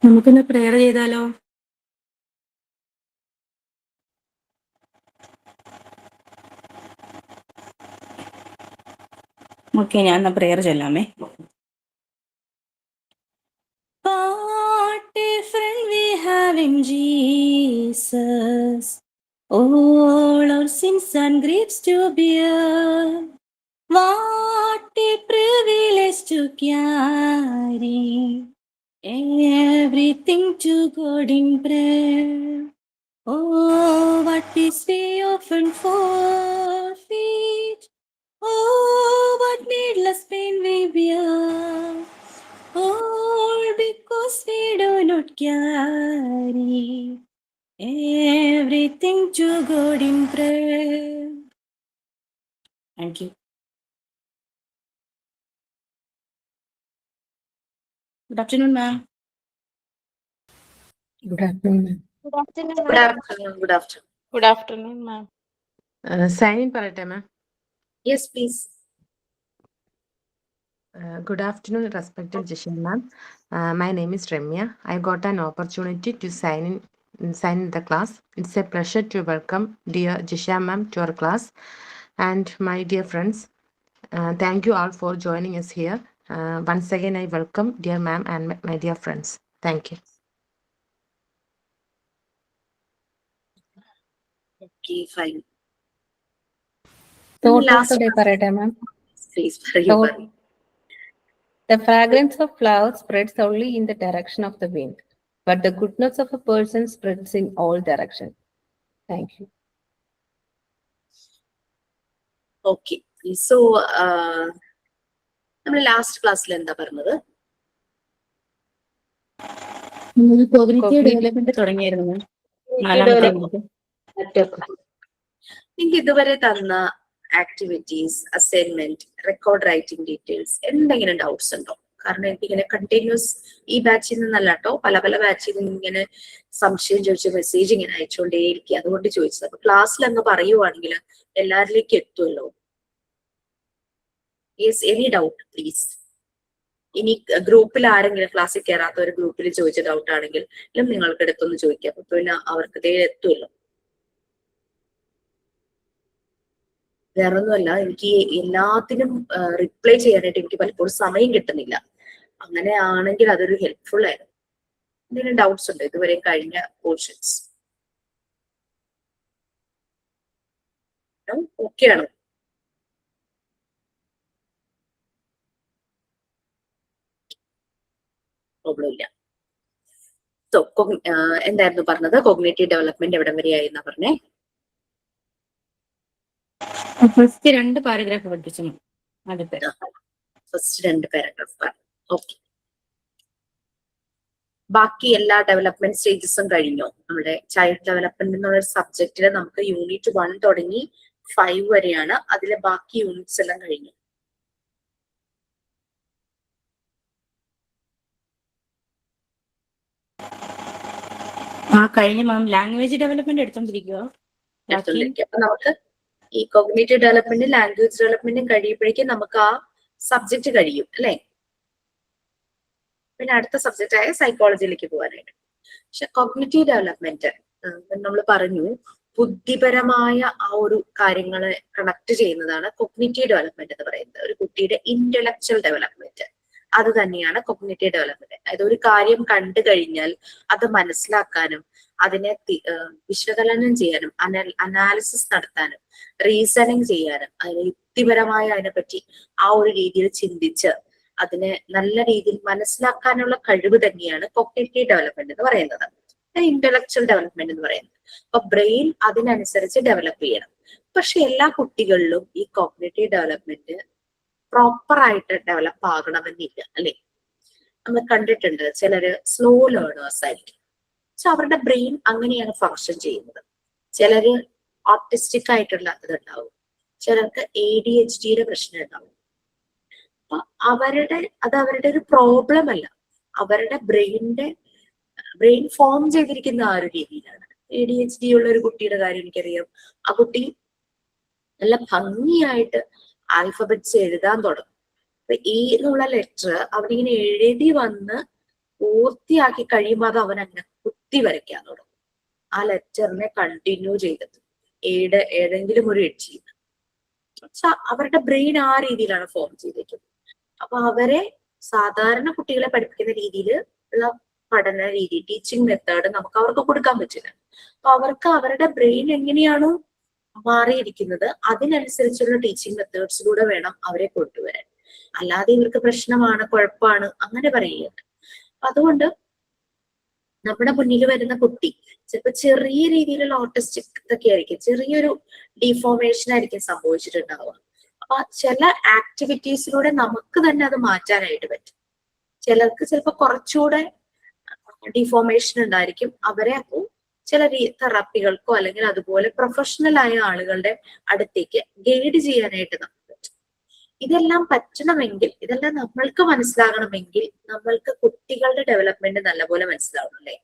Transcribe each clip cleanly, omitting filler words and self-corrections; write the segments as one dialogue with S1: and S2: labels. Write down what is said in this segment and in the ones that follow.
S1: നമുക്കൊന്ന് പ്രേയർ ചെയ്താലോ? ഓക്കെ, ഞാൻ എന്നാ prayer ചൊല്ലാമേ. What a friend we have in Jesus, all our sins and griefs to bear. What a privilege to carry everything to God in prayer. Oh, what is we often forfeit. Oh, what needless pain we bear. All because we do not carry everything to God in prayer. Thank you. Good afternoon, ma'am.
S2: Good afternoon, ma'am.
S3: Good afternoon,
S4: Good
S3: ma'am.
S4: afternoon. Good afternoon.
S3: Good afternoon, ma'am.
S2: Sign in parate, ma'am.
S4: Yes, please.
S2: Good afternoon, respected Jishan ma'am. My name is Ramya. I got an opportunity to sign in the class. It's a pleasure to welcome dear Jishan ma'am to our class and my dear friends. Thank you all for joining us here. Once again, I welcome dear ma'am and my dear friends. Thank you.
S4: Okay, fine.
S2: Thought of
S4: Last
S2: the day parate, ma'am.
S4: please.
S2: The fragrance of flowers spreads only in the direction of the wind, but the goodness of a person spreads in all directions. Thank you.
S4: Okay. So, നമ്മൾ last ക്ലാസ്സിൽ എന്താ പറഞ്ഞത്?
S1: Cognitive development തുടങ്ങിയായിരുന്നു.
S4: നിങ്ങൾക്ക് ഇതുവരെ തന്ന activities, assignment, record writing details എന്തെങ്കിലും doubts ഉണ്ടോ? കാരണം എനിക്കിങ്ങനെ കണ്ടിന്യൂസ് ഈ ബാച്ചിൽ നിന്നല്ല കേട്ടോ, പല പല ബാച്ചിൽ നിന്ന് ഇങ്ങനെ സംശയം ചോദിച്ച മെസ്സേജ് ഇങ്ങനെ അയച്ചുകൊണ്ടേയിരിക്കും. അതുകൊണ്ട് ചോദിച്ചത്. അപ്പൊ ക്ലാസ്സിൽ അങ്ങ് പറയുവാണെങ്കിൽ എല്ലാവരിലേക്കും എത്തുമല്ലോ. Yes, any doubt please. ഇനി ഗ്രൂപ്പിൽ ആരെങ്കിലും ക്ലാസ്സിൽ കയറാത്ത ഒരു ഗ്രൂപ്പിൽ ചോദിച്ച ഡൗട്ട് ആണെങ്കിൽ നിങ്ങൾക്ക് എടുത്തൊന്ന് ചോദിക്കാം. അപ്പൊ പിന്നെ അവർക്ക് ഇതേ എത്തുമല്ലോ. വേറൊന്നുമല്ല, എനിക്ക് എല്ലാത്തിനും റിപ്ലൈ ചെയ്യാനായിട്ട് എനിക്ക് പലപ്പോഴും സമയം കിട്ടുന്നില്ല. അങ്ങനെ ആണെങ്കിൽ അതൊരു ഹെൽപ്ഫുൾ ആയിരുന്നു. എന്തെങ്കിലും ഡൗട്ട്സ് ഉണ്ടോ ഇതുവരെ കഴിഞ്ഞ പോർഷൻസ്? ഓക്കെ ആണോ? പ്രോബ്ലം ഇല്ല. സോ എന്തായിരുന്നു പറഞ്ഞത്? കോഗ്നിറ്റീവ് ഡെവലപ്മെന്റ് എവിടം വരെയായി എന്നാ പറഞ്ഞേ?
S1: ഫസ്റ്റ് 2 പാരഗ്രാഫ് പഠിപ്പിച്ചു.
S4: First 2 paragraph. ഓക്കെ. ബാക്കി എല്ലാ ഡെവലപ്മെന്റ് സ്റ്റേജസും കഴിഞ്ഞോ? നമ്മുടെ ചൈൽഡ് ഡെവലപ്മെന്റ് എന്നുള്ള സബ്ജക്റ്റില് നമുക്ക് യൂണിറ്റ് 1 തുടങ്ങി 5 വരെയാണ്. അതിലെ ബാക്കി യൂണിറ്റ്സ് എല്ലാം കഴിഞ്ഞു.
S1: കഴിഞ്ഞ മാം ലാംഗ്വേജ് ഡെവലപ്മെന്റ് എടുത്തോണ്ടിരിക്കുക.
S4: അപ്പൊ നമുക്ക് ഈ കോഗ്നിറ്റീവ് ഡെവലപ്മെന്റും ലാംഗ്വേജ് ഡെവലപ്മെന്റും കഴിയുമ്പോഴേക്കും നമുക്ക് ആ സബ്ജക്ട് കഴിയും അല്ലെ? പിന്നെ അടുത്ത സബ്ജക്റ്റ് ആയ സൈക്കോളജിയിലേക്ക് പോകാനായിട്ട്. പക്ഷെ കോഗ്നിറ്റീവ് ഡെവലപ്മെന്റ് നമ്മൾ പറഞ്ഞു, ബുദ്ധിപരമായ ആ ഒരു കാര്യങ്ങളെ കണക്ട് ചെയ്യുന്നതാണ് കോഗ്നിറ്റീവ് ഡെവലപ്മെന്റ് എന്ന് പറയുന്നത്. ഒരു കുട്ടിയുടെ ഇന്റലക്ച്വൽ ഡെവലപ്മെന്റ് അത് തന്നെയാണ് കോഗ്നിറ്റീവ് ഡെവലപ്മെന്റ്. അതായത് ഒരു കാര്യം കണ്ടു കഴിഞ്ഞാൽ അത് മനസ്സിലാക്കാനും അതിനെ വിശകലനം ചെയ്യാനും അനാലിസിസ് നടത്താനും റീസണിങ് ചെയ്യാനും അതിനെ യുക്തിപരമായ അതിനെപ്പറ്റി ആ ഒരു രീതിയിൽ ചിന്തിച്ച് അതിനെ നല്ല രീതിയിൽ മനസ്സിലാക്കാനുള്ള കഴിവ് തന്നെയാണ് കോഗ്നിറ്റീവ് ഡെവലപ്മെന്റ് എന്ന് പറയുന്നത്, ഇന്റലക്ച്വൽ ഡെവലപ്മെന്റ് എന്ന് പറയുന്നത്. അപ്പൊ ബ്രെയിൻ അതിനനുസരിച്ച് ഡെവലപ്പ് ചെയ്യണം. പക്ഷെ എല്ലാ കുട്ടികളിലും ഈ കോഗ്നിറ്റീവ് ഡെവലപ്മെന്റ് പ്രോപ്പർ ആയിട്ട് ഡെവലപ്പ് ആകണമെന്നില്ല അല്ലെ? നമ്മൾ കണ്ടിട്ടുണ്ട് ചിലര് സ്ലോ ലേണേഴ്സ് ആയിരിക്കും. പക്ഷെ അവരുടെ ബ്രെയിൻ അങ്ങനെയാണ് ഫങ്ഷൻ ചെയ്യുന്നത്. ചിലര് ഓട്ടിസ്റ്റിക് ആയിട്ടുള്ള ഇതുണ്ടാവും, ചിലർക്ക് ADHDയുടെ പ്രശ്നം ഉണ്ടാവും. അപ്പൊ അവരുടെ ഒരു പ്രോബ്ലം അല്ല, അവരുടെ ബ്രെയിൻ ഫോം ചെയ്തിരിക്കുന്ന ആ ഒരു രീതിയിലാണ്. ADHD ഉള്ള ഒരു കുട്ടിയുടെ കാര്യം എനിക്കറിയാം. ആ കുട്ടി നല്ല ഭംഗിയായിട്ട് ആൽഫബറ്റ്സ് എഴുതാൻ തുടങ്ങും. അപ്പൊ E എന്നുള്ള ലെറ്റർ അവനിങ്ങനെ എഴുതി വന്ന് പൂർത്തിയാക്കി കഴിയുമ്പോൾ അത് അവൻ അങ്ങനെ കുത്തി വരയ്ക്കാൻ തുടങ്ങും. ആ ലെറ്ററിനെ കണ്ടിന്യൂ ചെയ്തിട്ട് ഏതെങ്കിലും ഒരു എഡ്ജിൽ. അവരുടെ ബ്രെയിൻ ആ രീതിയിലാണ് ഫോം ചെയ്തിരിക്കുന്നത്. അപ്പൊ അവരെ സാധാരണ കുട്ടികളെ പഠിപ്പിക്കുന്ന രീതിയിൽ ഉള്ള പഠന രീതി, ടീച്ചിങ് മെത്തേഡ് നമുക്ക് അവർക്ക് കൊടുക്കാൻ പറ്റില്ല. അപ്പൊ അവർക്ക് അവരുടെ ബ്രെയിൻ എങ്ങനെയാണോ മാറിയിരിക്കുന്നത് അതിനനുസരിച്ചുള്ള ടീച്ചിങ് മെത്തേഡ്സിലൂടെ വേണം അവരെ കൊണ്ടുവരാൻ. അല്ലാതെ ഇവർക്ക് പ്രശ്നമാണ്, കുഴപ്പമാണ് അങ്ങനെ പറയുകയാണ്. അതുകൊണ്ട് നമ്മുടെ മുന്നിൽ വരുന്ന കുട്ടി ചിലപ്പോൾ ചെറിയ രീതിയിലുള്ള ഓട്ടിസ്റ്റിക് ഇതൊക്കെ ആയിരിക്കും, ചെറിയൊരു ഡിഫോർമേഷൻ ആയിരിക്കും സംഭവിച്ചിട്ടുണ്ടാവുക. അപ്പൊ ചില ആക്ടിവിറ്റീസിലൂടെ നമുക്ക് തന്നെ അത് മാറ്റാനായിട്ട് പറ്റും. ചിലർക്ക് ചിലപ്പോൾ കുറച്ചുകൂടെ ഡിഫോർമേഷൻ ഉണ്ടായിരിക്കും. അവരെ അപ്പോൾ ചില തെറാപ്പികൾക്കോ അല്ലെങ്കിൽ അതുപോലെ പ്രൊഫഷണൽ ആയ ആളുകളുടെ അടുത്തേക്ക് ഗൈഡ് ചെയ്യാനായിട്ട് നമുക്ക് പറ്റും. ഇതെല്ലാം പറ്റണമെങ്കിൽ, ഇതെല്ലാം നമ്മൾക്ക് മനസ്സിലാകണമെങ്കിൽ നമ്മൾക്ക് കുട്ടികളുടെ ഡെവലപ്മെന്റ് നല്ലപോലെ മനസ്സിലാവണം അല്ലേ?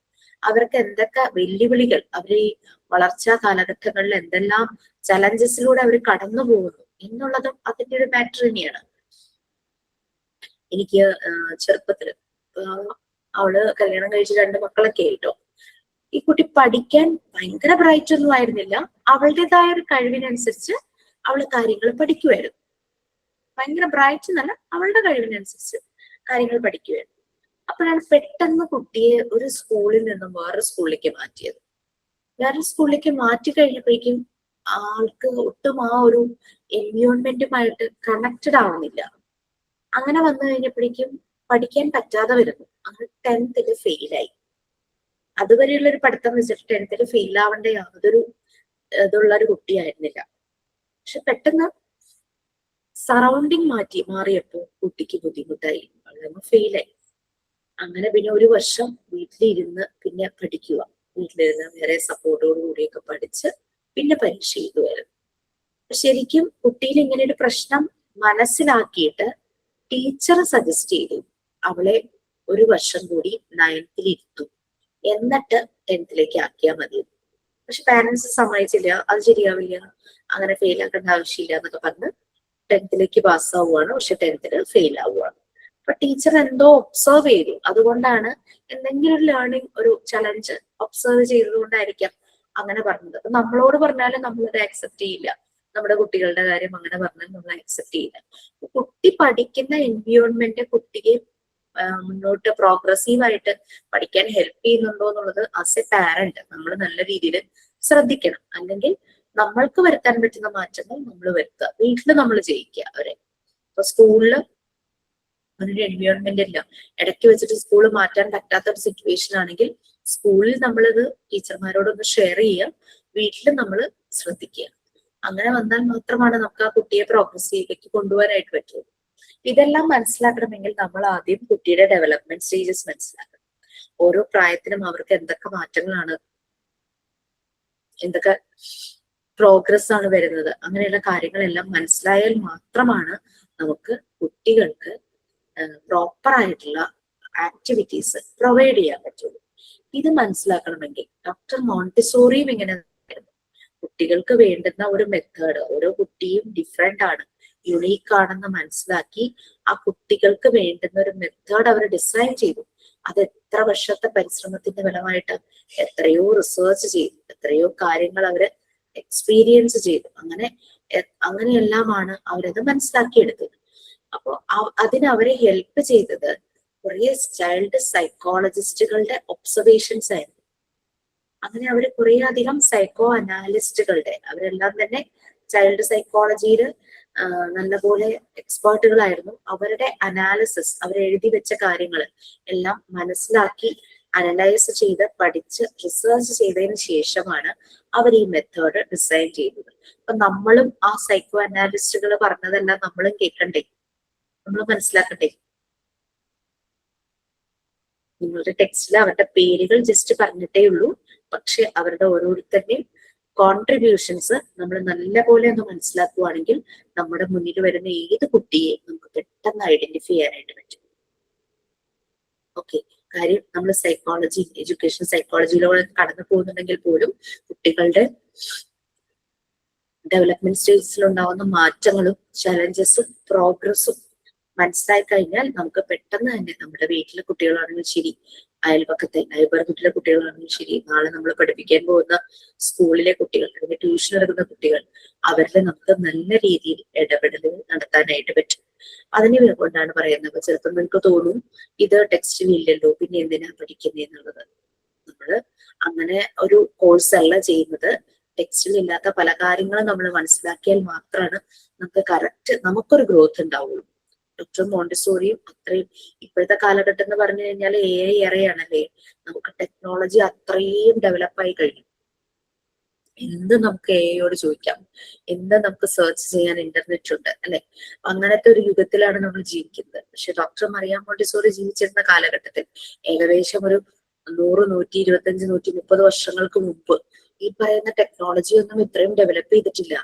S4: അവർക്ക് എന്തൊക്കെ വെല്ലുവിളികൾ, അവർ ഈ വളർച്ചാ കാലഘട്ടങ്ങളിൽ എന്തെല്ലാം ചലഞ്ചസിലൂടെ അവർ കടന്നു പോകുന്നു എന്നുള്ളതും അതിന്റെ ഒരു മാറ്റർ തന്നെയാണ്. എനിക്ക് ചെറുപ്പത്തില് അവള് കല്യാണം കഴിച്ച് 2 മക്കളൊക്കെ ആയിട്ടോ. ഈ കുട്ടി പഠിക്കാൻ ഭയങ്കര ബ്രൈറ്റ് ഒന്നും ആയിരുന്നില്ല. അവളുടേതായ ഒരു കഴിവിനനുസരിച്ച് അവള് കാര്യങ്ങൾ പഠിക്കുമായിരുന്നു. ഭയങ്കര ബ്രൈറ്റ് എന്നല്ല, അവളുടെ കഴിവിനനുസരിച്ച് കാര്യങ്ങൾ പഠിക്കുമായിരുന്നു. അപ്പോഴാണ് പെട്ടെന്ന് കുട്ടിയെ ഒരു സ്കൂളിൽ നിന്നും വേറെ സ്കൂളിലേക്ക് മാറ്റിയത്. വേറെ സ്കൂളിലേക്ക് മാറ്റി കഴിഞ്ഞപ്പോഴേക്കും ആൾക്ക് ഒട്ടും ആ ഒരു എൻവയോൺമെന്റുമായിട്ട് കണക്റ്റഡ് ആവുന്നില്ല. അങ്ങനെ വന്നു കഴിഞ്ഞപ്പോഴേക്കും പഠിക്കാൻ പറ്റാതെ വരുന്നു. അങ്ങനെ 10th ഫെയിലായി. അതുവരെയുള്ള ഒരു പഠിത്തം വെച്ചിട്ട് 10th ഫെയിൽ ആവേണ്ട യാതൊരു ഇതുള്ള ഒരു കുട്ടിയായിരുന്നില്ല. പക്ഷെ പെട്ടെന്ന് സറൗണ്ടിങ് മാറിയപ്പോ കുട്ടിക്ക് ബുദ്ധിമുട്ടായി, ഫെയിലായി. അങ്ങനെ പിന്നെ ഒരു വർഷം വീട്ടിലിരുന്ന് പിന്നെ പഠിക്കുക, വീട്ടിലിരുന്ന് വേറെ സപ്പോർട്ടോട് കൂടിയൊക്കെ പഠിച്ച് പിന്നെ പരീക്ഷ എഴുതുമായിരുന്നു. ശരിക്കും കുട്ടിയിൽ ഇങ്ങനെ ഒരു പ്രശ്നം മനസ്സിലാക്കിയിട്ട് ടീച്ചർ സജസ്റ്റ് ചെയ്തു അവളെ ഒരു വർഷം കൂടി 9th ഇരുത്തും, എന്നിട്ട് 10th ആക്കിയാൽ മതി. പക്ഷെ പാരന്റ്സ് സമ്മതിച്ചില്ല, അത് ശരിയാവില്ല, അങ്ങനെ ഫെയിൽ ആക്കേണ്ട ആവശ്യമില്ല എന്നൊക്കെ പറഞ്ഞ് 10th പാസ്സാവുകയാണ്. പക്ഷെ 10th ഫെയിൽ ആവുകയാണ്. അപ്പൊ ടീച്ചർ എന്തോ ഒബ്സർവ് ചെയ്തു. അതുകൊണ്ടാണ് എന്തെങ്കിലും ഒരു ലേണിംഗ്, ഒരു ചലഞ്ച് ഒബ്സർവ് ചെയ്തതുകൊണ്ടായിരിക്കാം അങ്ങനെ പറഞ്ഞത്. അപ്പൊ നമ്മളോട് പറഞ്ഞാലും നമ്മളത് ആക്സെപ്റ്റ് ചെയ്യില്ല. നമ്മുടെ കുട്ടികളുടെ കാര്യം അങ്ങനെ പറഞ്ഞാൽ നമ്മൾ ആക്സെപ്റ്റ് ചെയ്യില്ല. കുട്ടി പഠിക്കുന്ന എൻവിയോൺമെന്റ് കുട്ടിയെ മുന്നോട്ട് പ്രോഗ്രസീവായിട്ട് പഠിക്കാൻ ഹെൽപ്പ് ചെയ്യുന്നുണ്ടോ എന്നുള്ളത് ആസ് എ പാരന്റ് നമ്മൾ നല്ല രീതിയിൽ ശ്രദ്ധിക്കണം. അല്ലെങ്കിൽ നമ്മൾക്ക് വരുത്താൻ പറ്റുന്ന മാറ്റങ്ങൾ നമ്മൾ വരുത്തുക, വീട്ടിൽ നമ്മൾ ചെയ്യിക്കുക അവരെ. ഇപ്പൊ സ്കൂളില് അതിന്റെ എൻവയോൺമെന്റ് ഇല്ല, ഇടയ്ക്ക് വെച്ചിട്ട് സ്കൂൾ മാറ്റാൻ പറ്റാത്ത ഒരു സിറ്റുവേഷൻ ആണെങ്കിൽ സ്കൂളിൽ നമ്മളിത് ടീച്ചർമാരോടൊന്ന് ഷെയർ ചെയ്യുക, വീട്ടിൽ നമ്മൾ ശ്രദ്ധിക്കുക. അങ്ങനെ വന്നാൽ മാത്രമാണ് നമുക്ക് ആ കുട്ടിയെ പ്രോഗ്രസീവിലേക്ക് കൊണ്ടുപോകാനായിട്ട് പറ്റുള്ളൂ. ഇതെല്ലാം മനസ്സിലാക്കണമെങ്കിൽ നമ്മൾ ആദ്യം കുട്ടിയുടെ ഡെവലപ്മെന്റ് സ്റ്റേജസ് മനസ്സിലാക്കണം. ഓരോ പ്രായത്തിനും അവർക്ക് എന്തൊക്കെ മാറ്റങ്ങളാണ്, എന്തൊക്കെ പ്രോഗ്രസ് ആണ് വരുന്നത്, അങ്ങനെയുള്ള കാര്യങ്ങളെല്ലാം മനസ്സിലായാൽ മാത്രമാണ് നമുക്ക് കുട്ടികൾക്ക് പ്രോപ്പർ ആയിട്ടുള്ള ആക്ടിവിറ്റീസ് പ്രൊവൈഡ് ചെയ്യാൻ പറ്റുള്ളൂ. ഇത് മനസ്സിലാക്കണമെങ്കിൽ ഡോക്ടർ മോണ്ടിസോറിയും ഇങ്ങനെ കുട്ടികൾക്ക് വേണ്ടുന്ന ഒരു മെത്തേഡ്, ഓരോ കുട്ടിയും ഡിഫറെന്റ് ആണ്, യുണീക്ക് ആണെന്ന് മനസ്സിലാക്കി ആ കുട്ടികൾക്ക് വേണ്ടുന്ന ഒരു മെത്തേഡ് അവർ ഡിസൈൻ ചെയ്തു. അത് എത്ര വർഷത്തെ പരിശ്രമത്തിന്റെ ഫലമായിട്ട് എത്രയോ റിസർച്ച് ചെയ്തു, എത്രയോ കാര്യങ്ങൾ അവര് എക്സ്പീരിയൻസ് ചെയ്തു. അങ്ങനെയെല്ലാമാണ് അവരത് മനസ്സിലാക്കിയെടുത്തത്. അപ്പോ അതിന് അവരെ ഹെൽപ്പ് ചെയ്തത് കുറെ ചൈൽഡ് സൈക്കോളജിസ്റ്റുകളുടെ ഒബ്സർവേഷൻസ് ആയിരുന്നു. അങ്ങനെ അവര് കുറെ അധികം സൈക്കോ അനാലിസ്റ്റുകളുടെ, അവരെല്ലാം തന്നെ ചൈൽഡ് സൈക്കോളജിയിൽ നല്ലപോലെ എക്സ്പേർട്ടുകളായിരുന്നു. അവരുടെ അനാലിസിസ്, അവരെഴുതി വെച്ച കാര്യങ്ങൾ എല്ലാം മനസ്സിലാക്കി അനലൈസ് ചെയ്ത് പഠിച്ച് റിസർച്ച് ചെയ്തതിന് ശേഷമാണ് അവർ ഈ മെത്തേഡ് ഡിസൈൻ ചെയ്തത്. അപ്പൊ നമ്മളും ആ സൈക്കോ അനാലിസ്റ്റുകൾ പറഞ്ഞതെല്ലാം നമ്മളും കേൾക്കണ്ടേ, നമ്മൾ മനസ്സിലാക്കണ്ടേ. നിങ്ങളുടെ ടെക്സ്റ്റിൽ അവരുടെ പേരുകൾ ജസ്റ്റ് പറഞ്ഞിട്ടേ ഉള്ളൂ, പക്ഷെ അവരുടെ ഓരോരുത്തരുടെയും കോൺട്രിബ്യൂഷൻസ് നമ്മൾ നല്ലപോലെ ഒന്ന് മനസ്സിലാക്കുകയാണെങ്കിൽ നമ്മുടെ മുന്നിൽ വരുന്ന ഏത് കുട്ടിയെ നമുക്ക് പെട്ടെന്ന് ഐഡന്റിഫൈ ചെയ്യാനായിട്ട് പറ്റും. ഓക്കെ, കാര്യം നമ്മൾ സൈക്കോളജി, എഡ്യൂക്കേഷൻ സൈക്കോളജിയിലൂടെ കടന്നു പോകുന്നുണ്ടെങ്കിൽ പോലും കുട്ടികളുടെ ഡെവലപ്മെന്റ് സ്റ്റേജസിൽ ഉണ്ടാവുന്ന മാറ്റങ്ങളും ചലഞ്ചസും പ്രോഗ്രസും മനസ്സിലായി കഴിഞ്ഞാൽ നമുക്ക് പെട്ടെന്ന് തന്നെ നമ്മുടെ വീട്ടിലെ കുട്ടികളാണെങ്കിലും ശരി, അയൽപക്കത്തെ നൈബർഹുഡിലെ കുട്ടികളാണെങ്കിലും ശരി, നാളെ നമ്മൾ പഠിപ്പിക്കാൻ പോകുന്ന സ്കൂളിലെ കുട്ടികൾ അല്ലെങ്കിൽ ട്യൂഷൻ എടുക്കുന്ന കുട്ടികൾ, അവരിൽ നമുക്ക് നല്ല രീതിയിൽ ഇടപെടൽ നടത്താനായിട്ട് പറ്റും. അതിനെ കൊണ്ടാണ് പറയുന്നത്. ചിലപ്പോൾ നിങ്ങൾക്ക് തോന്നും ഇത് ടെക്സ്റ്റിൽ ഇല്ലല്ലോ, പിന്നെ എന്തിനാ പഠിക്കുന്നത് എന്നുള്ളത്. നമ്മള് അങ്ങനെ ഒരു കോഴ്സ് അല്ല ചെയ്യുന്നത്. ടെക്സ്റ്റിൽ ഇല്ലാത്ത പല കാര്യങ്ങളും നമ്മൾ മനസ്സിലാക്കിയാൽ മാത്രമാണ് നമുക്ക് കറക്റ്റ് നമുക്കൊരു ഗ്രോത്ത് ഉണ്ടാവുള്ളൂ. ഡോക്ടർ മോണ്ടിസോറിയും അത്രയും ഇപ്പോഴത്തെ കാലഘട്ടം എന്ന് പറഞ്ഞു കഴിഞ്ഞാൽ ഏറെയാണല്ലേ. നമുക്ക് ടെക്നോളജി അത്രയും ഡെവലപ്പായി കഴിഞ്ഞു. എന്ത് നമുക്ക് എയോട് ചോദിക്കാം, എന്ത് നമുക്ക് സെർച്ച് ചെയ്യാൻ ഇന്റർനെറ്റ് ഉണ്ട് അല്ലെ. അങ്ങനത്തെ ഒരു യുഗത്തിലാണ് നമ്മൾ ജീവിക്കുന്നത്. പക്ഷെ ഡോക്ടർ മറിയാം മോണ്ടിസോറി ജീവിച്ചിരുന്ന കാലഘട്ടത്തിൽ ഏകദേശം ഒരു 100, 125, 130 വർഷങ്ങൾക്ക് മുമ്പ് ഈ പറയുന്ന ടെക്നോളജി ഒന്നും ഇത്രയും ഡെവലപ്പ് ചെയ്തിട്ടില്ല.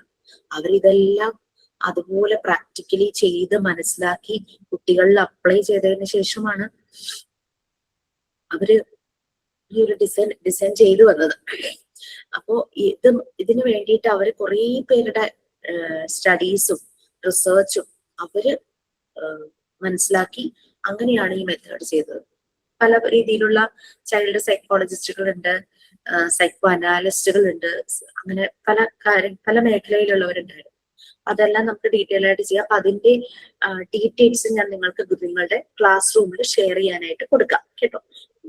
S4: അവരിതെല്ലാം അതുപോലെ പ്രാക്ടിക്കലി ചെയ്ത് മനസ്സിലാക്കി കുട്ടികളിൽ അപ്ലൈ ചെയ്തതിന് ശേഷമാണ് അവര് ഈ ഒരു ഡിസൈൻ ചെയ്തു വന്നത്. അപ്പോ ഇതിനു വേണ്ടിയിട്ട് അവര് കുറെ പേരുടെ സ്റ്റഡീസും റിസർച്ചും അവര് മനസ്സിലാക്കി അങ്ങനെയാണ് ഈ മെത്തേഡ് ചെയ്തത്. പല രീതിയിലുള്ള ചൈൽഡ് സൈക്കോളജിസ്റ്റുകൾ ഉണ്ട്, സൈക്കോ അനാലിസ്റ്റുകൾ ഉണ്ട്, അങ്ങനെ പല മേഖലയിലുള്ളവരുണ്ടായിരുന്നു. അതെല്ലാം നമുക്ക് ഡീറ്റെയിൽ ആയിട്ട് ചെയ്യാം. അപ്പൊ അതിന്റെ ഡീറ്റെയിൽസ് ഞാൻ നിങ്ങൾക്ക് നിങ്ങളുടെ ക്ലാസ് റൂമിൽ ഷെയർ ചെയ്യാനായിട്ട് കൊടുക്കാം കേട്ടോ.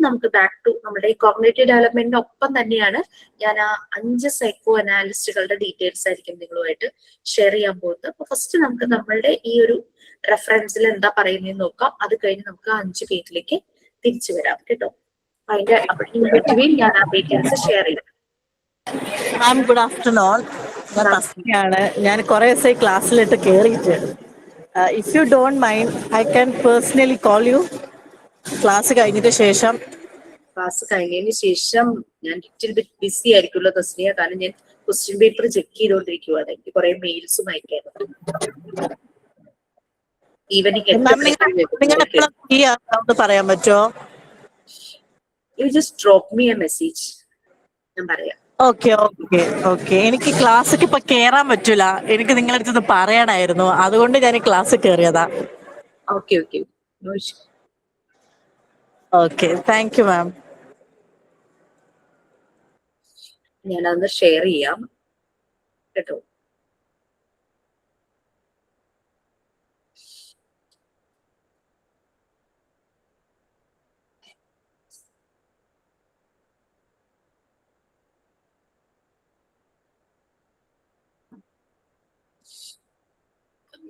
S4: നമുക്ക് ബാക്ക് ടു നമ്മുടെ കോഗ്നിറ്റീവ് ഡെവലപ്മെന്റിന്റെ ഒപ്പം തന്നെയാണ് ഞാൻ ആ 5 സൈക്കോ അനാലിസ്റ്റുകളുടെ ഡീറ്റെയിൽസ് ആയിരിക്കും നിങ്ങളുമായിട്ട് ഷെയർ ചെയ്യാൻ പോകുന്നത്. അപ്പൊ ഫസ്റ്റ് നമുക്ക് നമ്മളുടെ ഈ ഒരു റെഫറൻസിൽ എന്താ പറയുന്നതെന്ന് നോക്കാം. അത് കഴിഞ്ഞ് നമുക്ക് 5 പേജിലേക്ക് തിരിച്ചു വരാം കേട്ടോ. അതിന്റെ ബിറ്റ്വീൻ ഞാൻ ആ ഡീറ്റെയിൽസ് ഷെയർ ചെയ്യാം.
S5: Ma'am good afternoon. ഞാൻ തസ്മിയാണ്. ഞാൻ കുറെ ദിവസമായി ക്ലാസ്സിലിട്ട് കയറിയിട്ട്. If you don't mind I can personally call you class കഴിഞ്ഞതിന് ശേഷം.
S4: ക്ലാസ് കഴിഞ്ഞതിന് ശേഷം ഞാൻ ലിറ്റിൽ ബിറ്റ് ബിസി ആയിരിക്കുമല്ലോ തസ്നിയ, കാരണം ഞാൻ ക്വസ്റ്റ്യൻ പേപ്പർ ചെക്ക് ചെയ്തുകൊണ്ടിരിക്കുവാണ്. എനിക്ക് കുറെ മെയിൽസും അയക്കാനുണ്ട്.
S5: ഈവനിങ് പറയാൻ പറ്റുമോ?
S4: You just drop me A message, ഞാൻ പറയാം.
S5: Okay okay okay. എനിക്ക് ക്ലാസ്സിൽ ഇപ്പൊ കേറാൻ പറ്റൂല. എനിക്ക് നിങ്ങളുടെ അടുത്ത് പറയണായിരുന്നു, അതുകൊണ്ട് ഞാൻ ഈ ക്ലാസ് കയറിയതാ.
S4: Okay okay, no issue.
S5: Okay, thank you ma'am.
S4: ഞാനതൊന്ന് ഷെയർ ചെയ്യാം കേട്ടോ.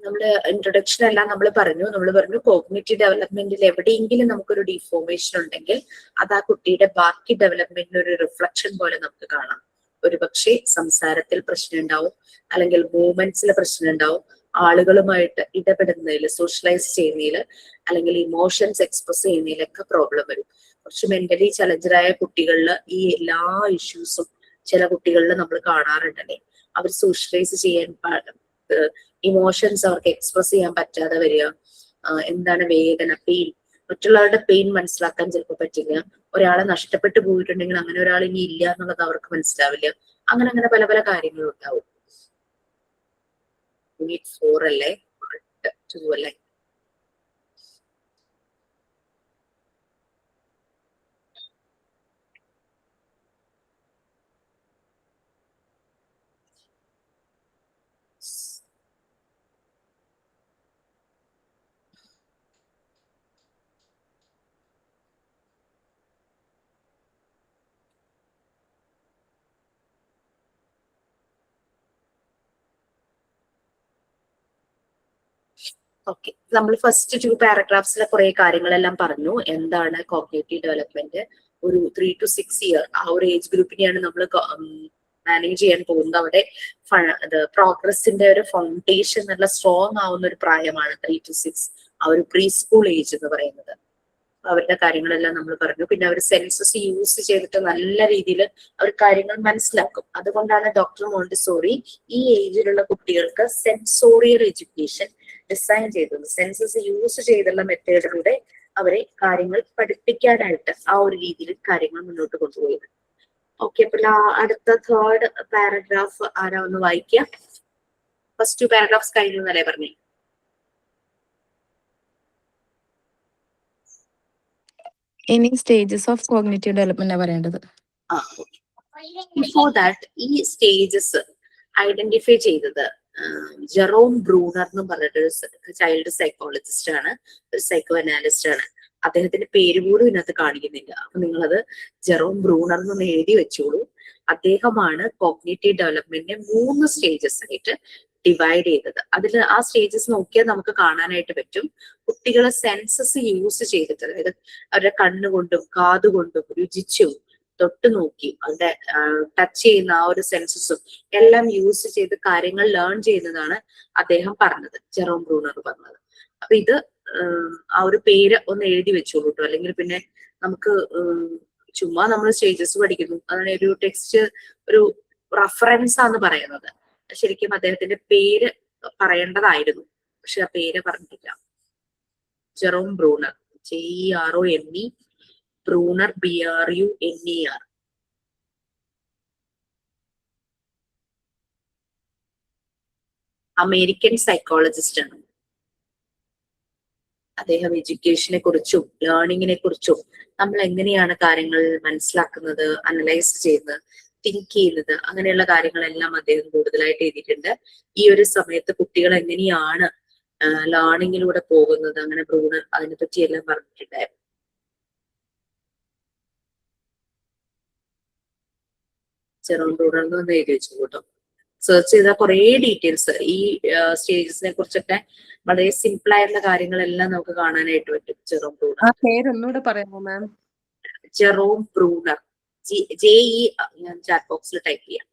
S4: നമ്മുടെ ഇൻട്രൊഡക്ഷൻ എല്ലാം നമ്മൾ പറഞ്ഞു കോഗ്നിറ്റീവ് ഡെവലപ്മെന്റിൽ എവിടെയെങ്കിലും നമുക്കൊരു ഡിഫോർമേഷൻ ഉണ്ടെങ്കിൽ അത് ആ കുട്ടിയുടെ ബാക്കി ഡെവലപ്മെന്റിന് ഒരു റിഫ്ലക്ഷൻ പോലെ നമുക്ക് കാണാം. ഒരുപക്ഷെ സംസാരത്തിൽ പ്രശ്നം ഉണ്ടാവും, അല്ലെങ്കിൽ മൂവ്മെന്റ്സിൽ പ്രശ്നം ഉണ്ടാവും, ആളുകളുമായിട്ട് ഇടപെടുന്നതിൽ, സോഷ്യലൈസ് ചെയ്യുന്നതിൽ, അല്ലെങ്കിൽ ഇമോഷൻസ് എക്സ്പ്രസ് ചെയ്യുന്നതിലൊക്കെ പ്രോബ്ലം വരും. കുറച്ച് മെന്റലി ചലഞ്ചറായ കുട്ടികളിൽ ഈ എല്ലാ ഇഷ്യൂസും ചില കുട്ടികളിൽ നമ്മൾ കാണാറുണ്ടല്ലേ. അവർ സോഷ്യലൈസ് ചെയ്യാൻ ഇമോഷൻസ് അവർക്ക് എക്സ്പ്രസ് ചെയ്യാൻ പറ്റാതെ വരിക, എന്താണ് വേദന, പെയിൻ, മറ്റുള്ളവരുടെ പെയിൻ മനസ്സിലാക്കാൻ ചിലപ്പോൾ പറ്റില്ല. ഒരാളെ നഷ്ടപ്പെട്ടു പോയിട്ടുണ്ടെങ്കിൽ അങ്ങനെ ഒരാൾ ഇനി ഇല്ല എന്നുള്ളത് അവർക്ക് മനസ്സിലാവില്ല. അങ്ങനെ പല പല കാര്യങ്ങളും ഉണ്ടാവും. യൂണിറ്റ് 4 അല്ലേ, 2 അല്ലേ? ഓക്കെ, നമ്മൾ ഫസ്റ്റ് 2 പാരഗ്രാഫ്സിലെ കുറെ കാര്യങ്ങളെല്ലാം പറഞ്ഞു. എന്താണ് കോഗ്നിറ്റീവ് ഡെവലപ്മെന്റ്, ഒരു 3 to 6 ഇയർ ആ ഒരു ഏജ് ഗ്രൂപ്പിനെയാണ് നമ്മൾ മാനേജ് ചെയ്യാൻ പോകുന്നത്. അവിടെ പ്രോഗ്രസിന്റെ ഒരു ഫൗണ്ടേഷൻ നല്ല സ്ട്രോങ് ആവുന്ന ഒരു പ്രായമാണ് 3 to 6, ആ ഒരു പ്രീ സ്കൂൾ ഏജ് എന്ന് പറയുന്നത്. അവരുടെ കാര്യങ്ങളെല്ലാം നമ്മൾ പറഞ്ഞു. പിന്നെ അവർ സെൻസസ് യൂസ് ചെയ്തിട്ട് നല്ല രീതിയിൽ അവർ കാര്യങ്ങൾ മനസ്സിലാക്കും. അതുകൊണ്ടാണ് ഡോക്ടർ മോണ്ടിസോറി ഈ ഏജിലുള്ള കുട്ടികൾക്ക് സെൻസോറിയൽ എഡ്യൂക്കേഷൻ ഡിസൈൻ ചെയ്തത്. സെൻസസ് യൂസ് ചെയ്തുള്ള മെത്തേഡിലൂടെ അവരെ കാര്യങ്ങൾ പഠിപ്പിക്കാനായിട്ട് ആ ഒരു രീതിയിൽ കാര്യങ്ങൾ മുന്നോട്ട് കൊണ്ടുപോയത്. ഓക്കെ, അപ്പൊ അടുത്ത 3rd പാരഗ്രാഫ് ആരാ ഒന്ന് വായിക്കുക. ഫസ്റ്റ് 2 പാരഗ്രാഫ്സ് കഴിഞ്ഞു എന്നല്ലേ പറഞ്ഞേ?
S6: ഇനി സ്റ്റേജസ് ഓഫ് കോഗ്നിറ്റീവ് ഡെവലപ്മെന്റ് പറയേണ്ടത്.
S4: ബിഫോർ ദാറ്റ് ഈ സ്റ്റേജസ് ഐഡന്റിഫൈ ചെയ്തത് ജെറോം ബ്രൂണർ എന്ന് പറഞ്ഞിട്ടൊരു ചൈൽഡ് സൈക്കോളജിസ്റ്റ് ആണ്, ഒരു സൈക്കോ അനാലിസ്റ്റ് ആണ്. അദ്ദേഹത്തിന്റെ പേര് പോലും ഇതിനകത്ത് കാണിക്കുന്നില്ല. അപ്പൊ നിങ്ങളത് ജെറോം ബ്രൂണർ എന്ന് എഴുതി വെച്ചോളൂ. അദ്ദേഹമാണ് കോഗ്നിറ്റീവ് ഡെവലപ്മെന്റിനെ 3 സ്റ്റേജസ് ആയിട്ട് ഡിവൈഡ് ചെയ്തത്. അതിൽ ആ സ്റ്റേജസ് നോക്കിയാൽ നമുക്ക് കാണാനായിട്ട് പറ്റും. കുട്ടികളെ സെൻസസ് യൂസ് ചെയ്തിട്ട്, അതായത് അവരുടെ കണ്ണുകൊണ്ടും കാതുകൊണ്ടും രുചിച്ചും തൊട്ട് നോക്കി അവരുടെ ടച്ച് ചെയ്യുന്ന ആ ഒരു സെൻസസും എല്ലാം യൂസ് ചെയ്ത് കാര്യങ്ങൾ ലേൺ ചെയ്യുന്നതാണ് അദ്ദേഹം പറഞ്ഞത്, ജെറോം ബ്രൂണർ പറഞ്ഞത്. അപ്പൊ ഇത് ആ ഒരു പേര് ഒന്ന് എഴുതി വെച്ചോളൂ കേട്ടോ. അല്ലെങ്കിൽ പിന്നെ നമുക്ക് ചുമ്മാ നമ്മൾ സ്റ്റേജസ് പഠിക്കുന്നു, അതാണ് ഒരു ടെക്സ്റ്റ് ഒരു റഫറൻസ് ആന്ന് പറയുന്നത്. ശരിക്കും അദ്ദേഹത്തിന്റെ പേര് പറയേണ്ടതായിരുന്നു, പക്ഷെ ആ പേര് പറഞ്ഞിട്ടില്ല. Jerome Bruner, JEROME, Bruner BRUNER. American psychologist ആണ്. അദ്ദേഹം എഡ്യൂക്കേഷനെ കുറിച്ചും ലേണിങ്ങിനെ കുറിച്ചും നമ്മൾ എങ്ങനെയാണ് കാര്യങ്ങൾ മനസ്സിലാക്കുന്നത്, അനലൈസ് ചെയ്യുന്നത്, തിങ്ക് ചെയ്യുന്നത്, അങ്ങനെയുള്ള കാര്യങ്ങളെല്ലാം അദ്ദേഹം കൂടുതലായിട്ട് എഴുതിയിട്ടുണ്ട്. ഈ ഒരു സമയത്ത് കുട്ടികൾ എങ്ങനെയാണ് ലേണിങ്ങിലൂടെ പോകുന്നത്, അങ്ങനെ ബ്രൂണർ അതിനെ പറ്റിയെല്ലാം പറഞ്ഞിട്ടുണ്ടായിരുന്നു. ജെറോം ബ്രൂണർ എന്ന് എഴുതി വെച്ചു കേട്ടോ. സെർച്ച് ചെയ്താൽ കുറെ ഡീറ്റെയിൽസ് ഈ സ്റ്റേജസിനെ കുറിച്ചൊക്കെ വളരെ സിമ്പിൾ ആയിട്ടുള്ള കാര്യങ്ങളെല്ലാം നമുക്ക് കാണാനായിട്ട് പറ്റും. Jerome Bruner.
S2: ആ പേരൊന്നുകൂടെ പറയാമോ മാം?
S4: ജെറോം ബ്രൂണർ, JE ഞാൻ ചാറ്റ് ബോക്സിൽ ടൈപ്പ് ചെയ്യാം.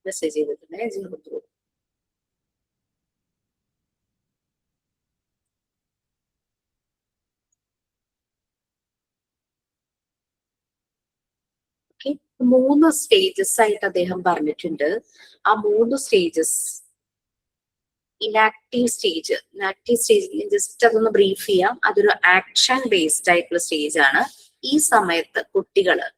S4: മെസ്സേജ് ചെയ്തിട്ടുണ്ടേ ജെറോം ബ്രൂണർ. ഓക്കെ, 3 സ്റ്റേജസ് ആയിട്ട് അദ്ദേഹം പറഞ്ഞിട്ടുണ്ട്. ആ 3 സ്റ്റേജസ് ഇനാക്റ്റീവ് സ്റ്റേജ്, ജസ്റ്റ് അതൊന്ന് ബ്രീഫ് ചെയ്യാം. അതൊരു ആക്ഷൻ ബേസ്ഡ് ആയിട്ടുള്ള സ്റ്റേജ് ആണ്. ഈ സമയത്ത് കുട്ടികള്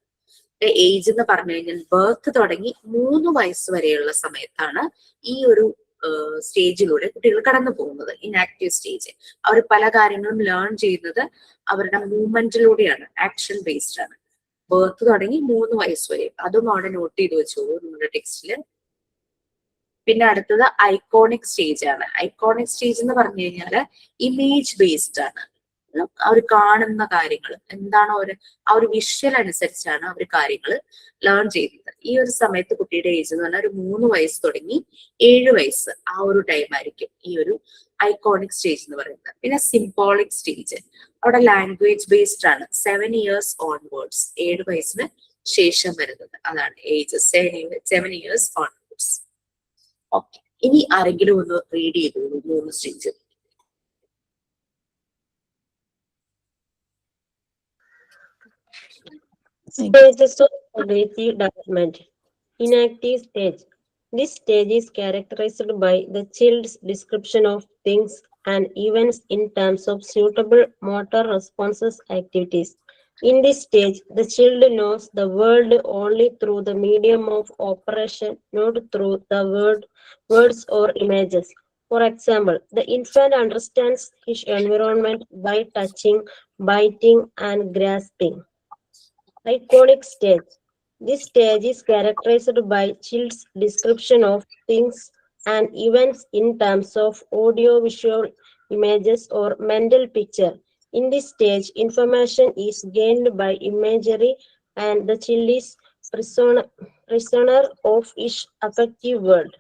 S4: ഏജ് എന്ന് പറഞ്ഞു കഴിഞ്ഞാൽ ബർത്ത് തുടങ്ങി 3 വയസ്സ് വരെയുള്ള സമയത്താണ് ഈ ഒരു സ്റ്റേജിലൂടെ കുട്ടികൾ കടന്നു പോകുന്നത്, ഇനാക്റ്റീവ് സ്റ്റേജ്. അവർ പല കാര്യങ്ങളും ലേൺ ചെയ്യുന്നത് അവരുടെ മൂവ്മെന്റിലൂടെയാണ്, ആക്ഷൻ ബേസ്ഡ് ആണ്. ബർത്ത് തുടങ്ങി 3 വയസ്സ് വരെ, അതും അവിടെ നോട്ട് ചെയ്ത് വെച്ചോളൂ നിങ്ങളുടെ ടെക്സ്റ്റില്. പിന്നെ അടുത്തത് ഐക്കോണിക് സ്റ്റേജ് ആണ്. ഐക്കോണിക് സ്റ്റേജ് എന്ന് പറഞ്ഞു കഴിഞ്ഞാല് ഇമേജ് ബേസ്ഡ് ആണ്. അവർ കാണുന്ന കാര്യങ്ങൾ എന്താണോ ആ ഒരു വിഷ്വൽ അനുസരിച്ചാണ് അവർ കാര്യങ്ങൾ ലേൺ ചെയ്യുന്നത്. ഈ ഒരു സമയത്ത് കുട്ടിയുടെ ഏജ് എന്ന് പറഞ്ഞാൽ ഒരു 3 വയസ്സ് തുടങ്ങി 7 വയസ്സ്, ആ ഒരു ടൈം ആയിരിക്കും ഈ ഒരു ഐക്കോണിക് സ്റ്റേജ് എന്ന് പറയുന്നത്. പിന്നെ സിംബോളിക് സ്റ്റേജ്, അവിടെ ലാംഗ്വേജ് ബേസ്ഡ് ആണ്. 7 years ഓൺവേർഡ്സ്, 7 വയസ്സിന് ശേഷം വരുന്നത്, അതാണ് ഏജ് 7 years ഓൺവേർഡ്സ്. ഓക്കെ, ഇനി ആരെങ്കിലും ഒന്ന് റീഡ് ചെയ്തോളൂ 3 stage.
S3: Stages of cognitive development. Inactive stage. This stage is characterized by the child's description of things and events in terms of suitable motor responses activities. In this stage, the child knows the world only through the medium of operation, not through the words or images. For example, the infant understands his environment by touching, biting, and grasping. Iconic stage. This stage is characterized by child's description of things and events in terms of audio-visual images or mental picture. In this stage, information is gained by imagery and the child is prisoner of his affective world.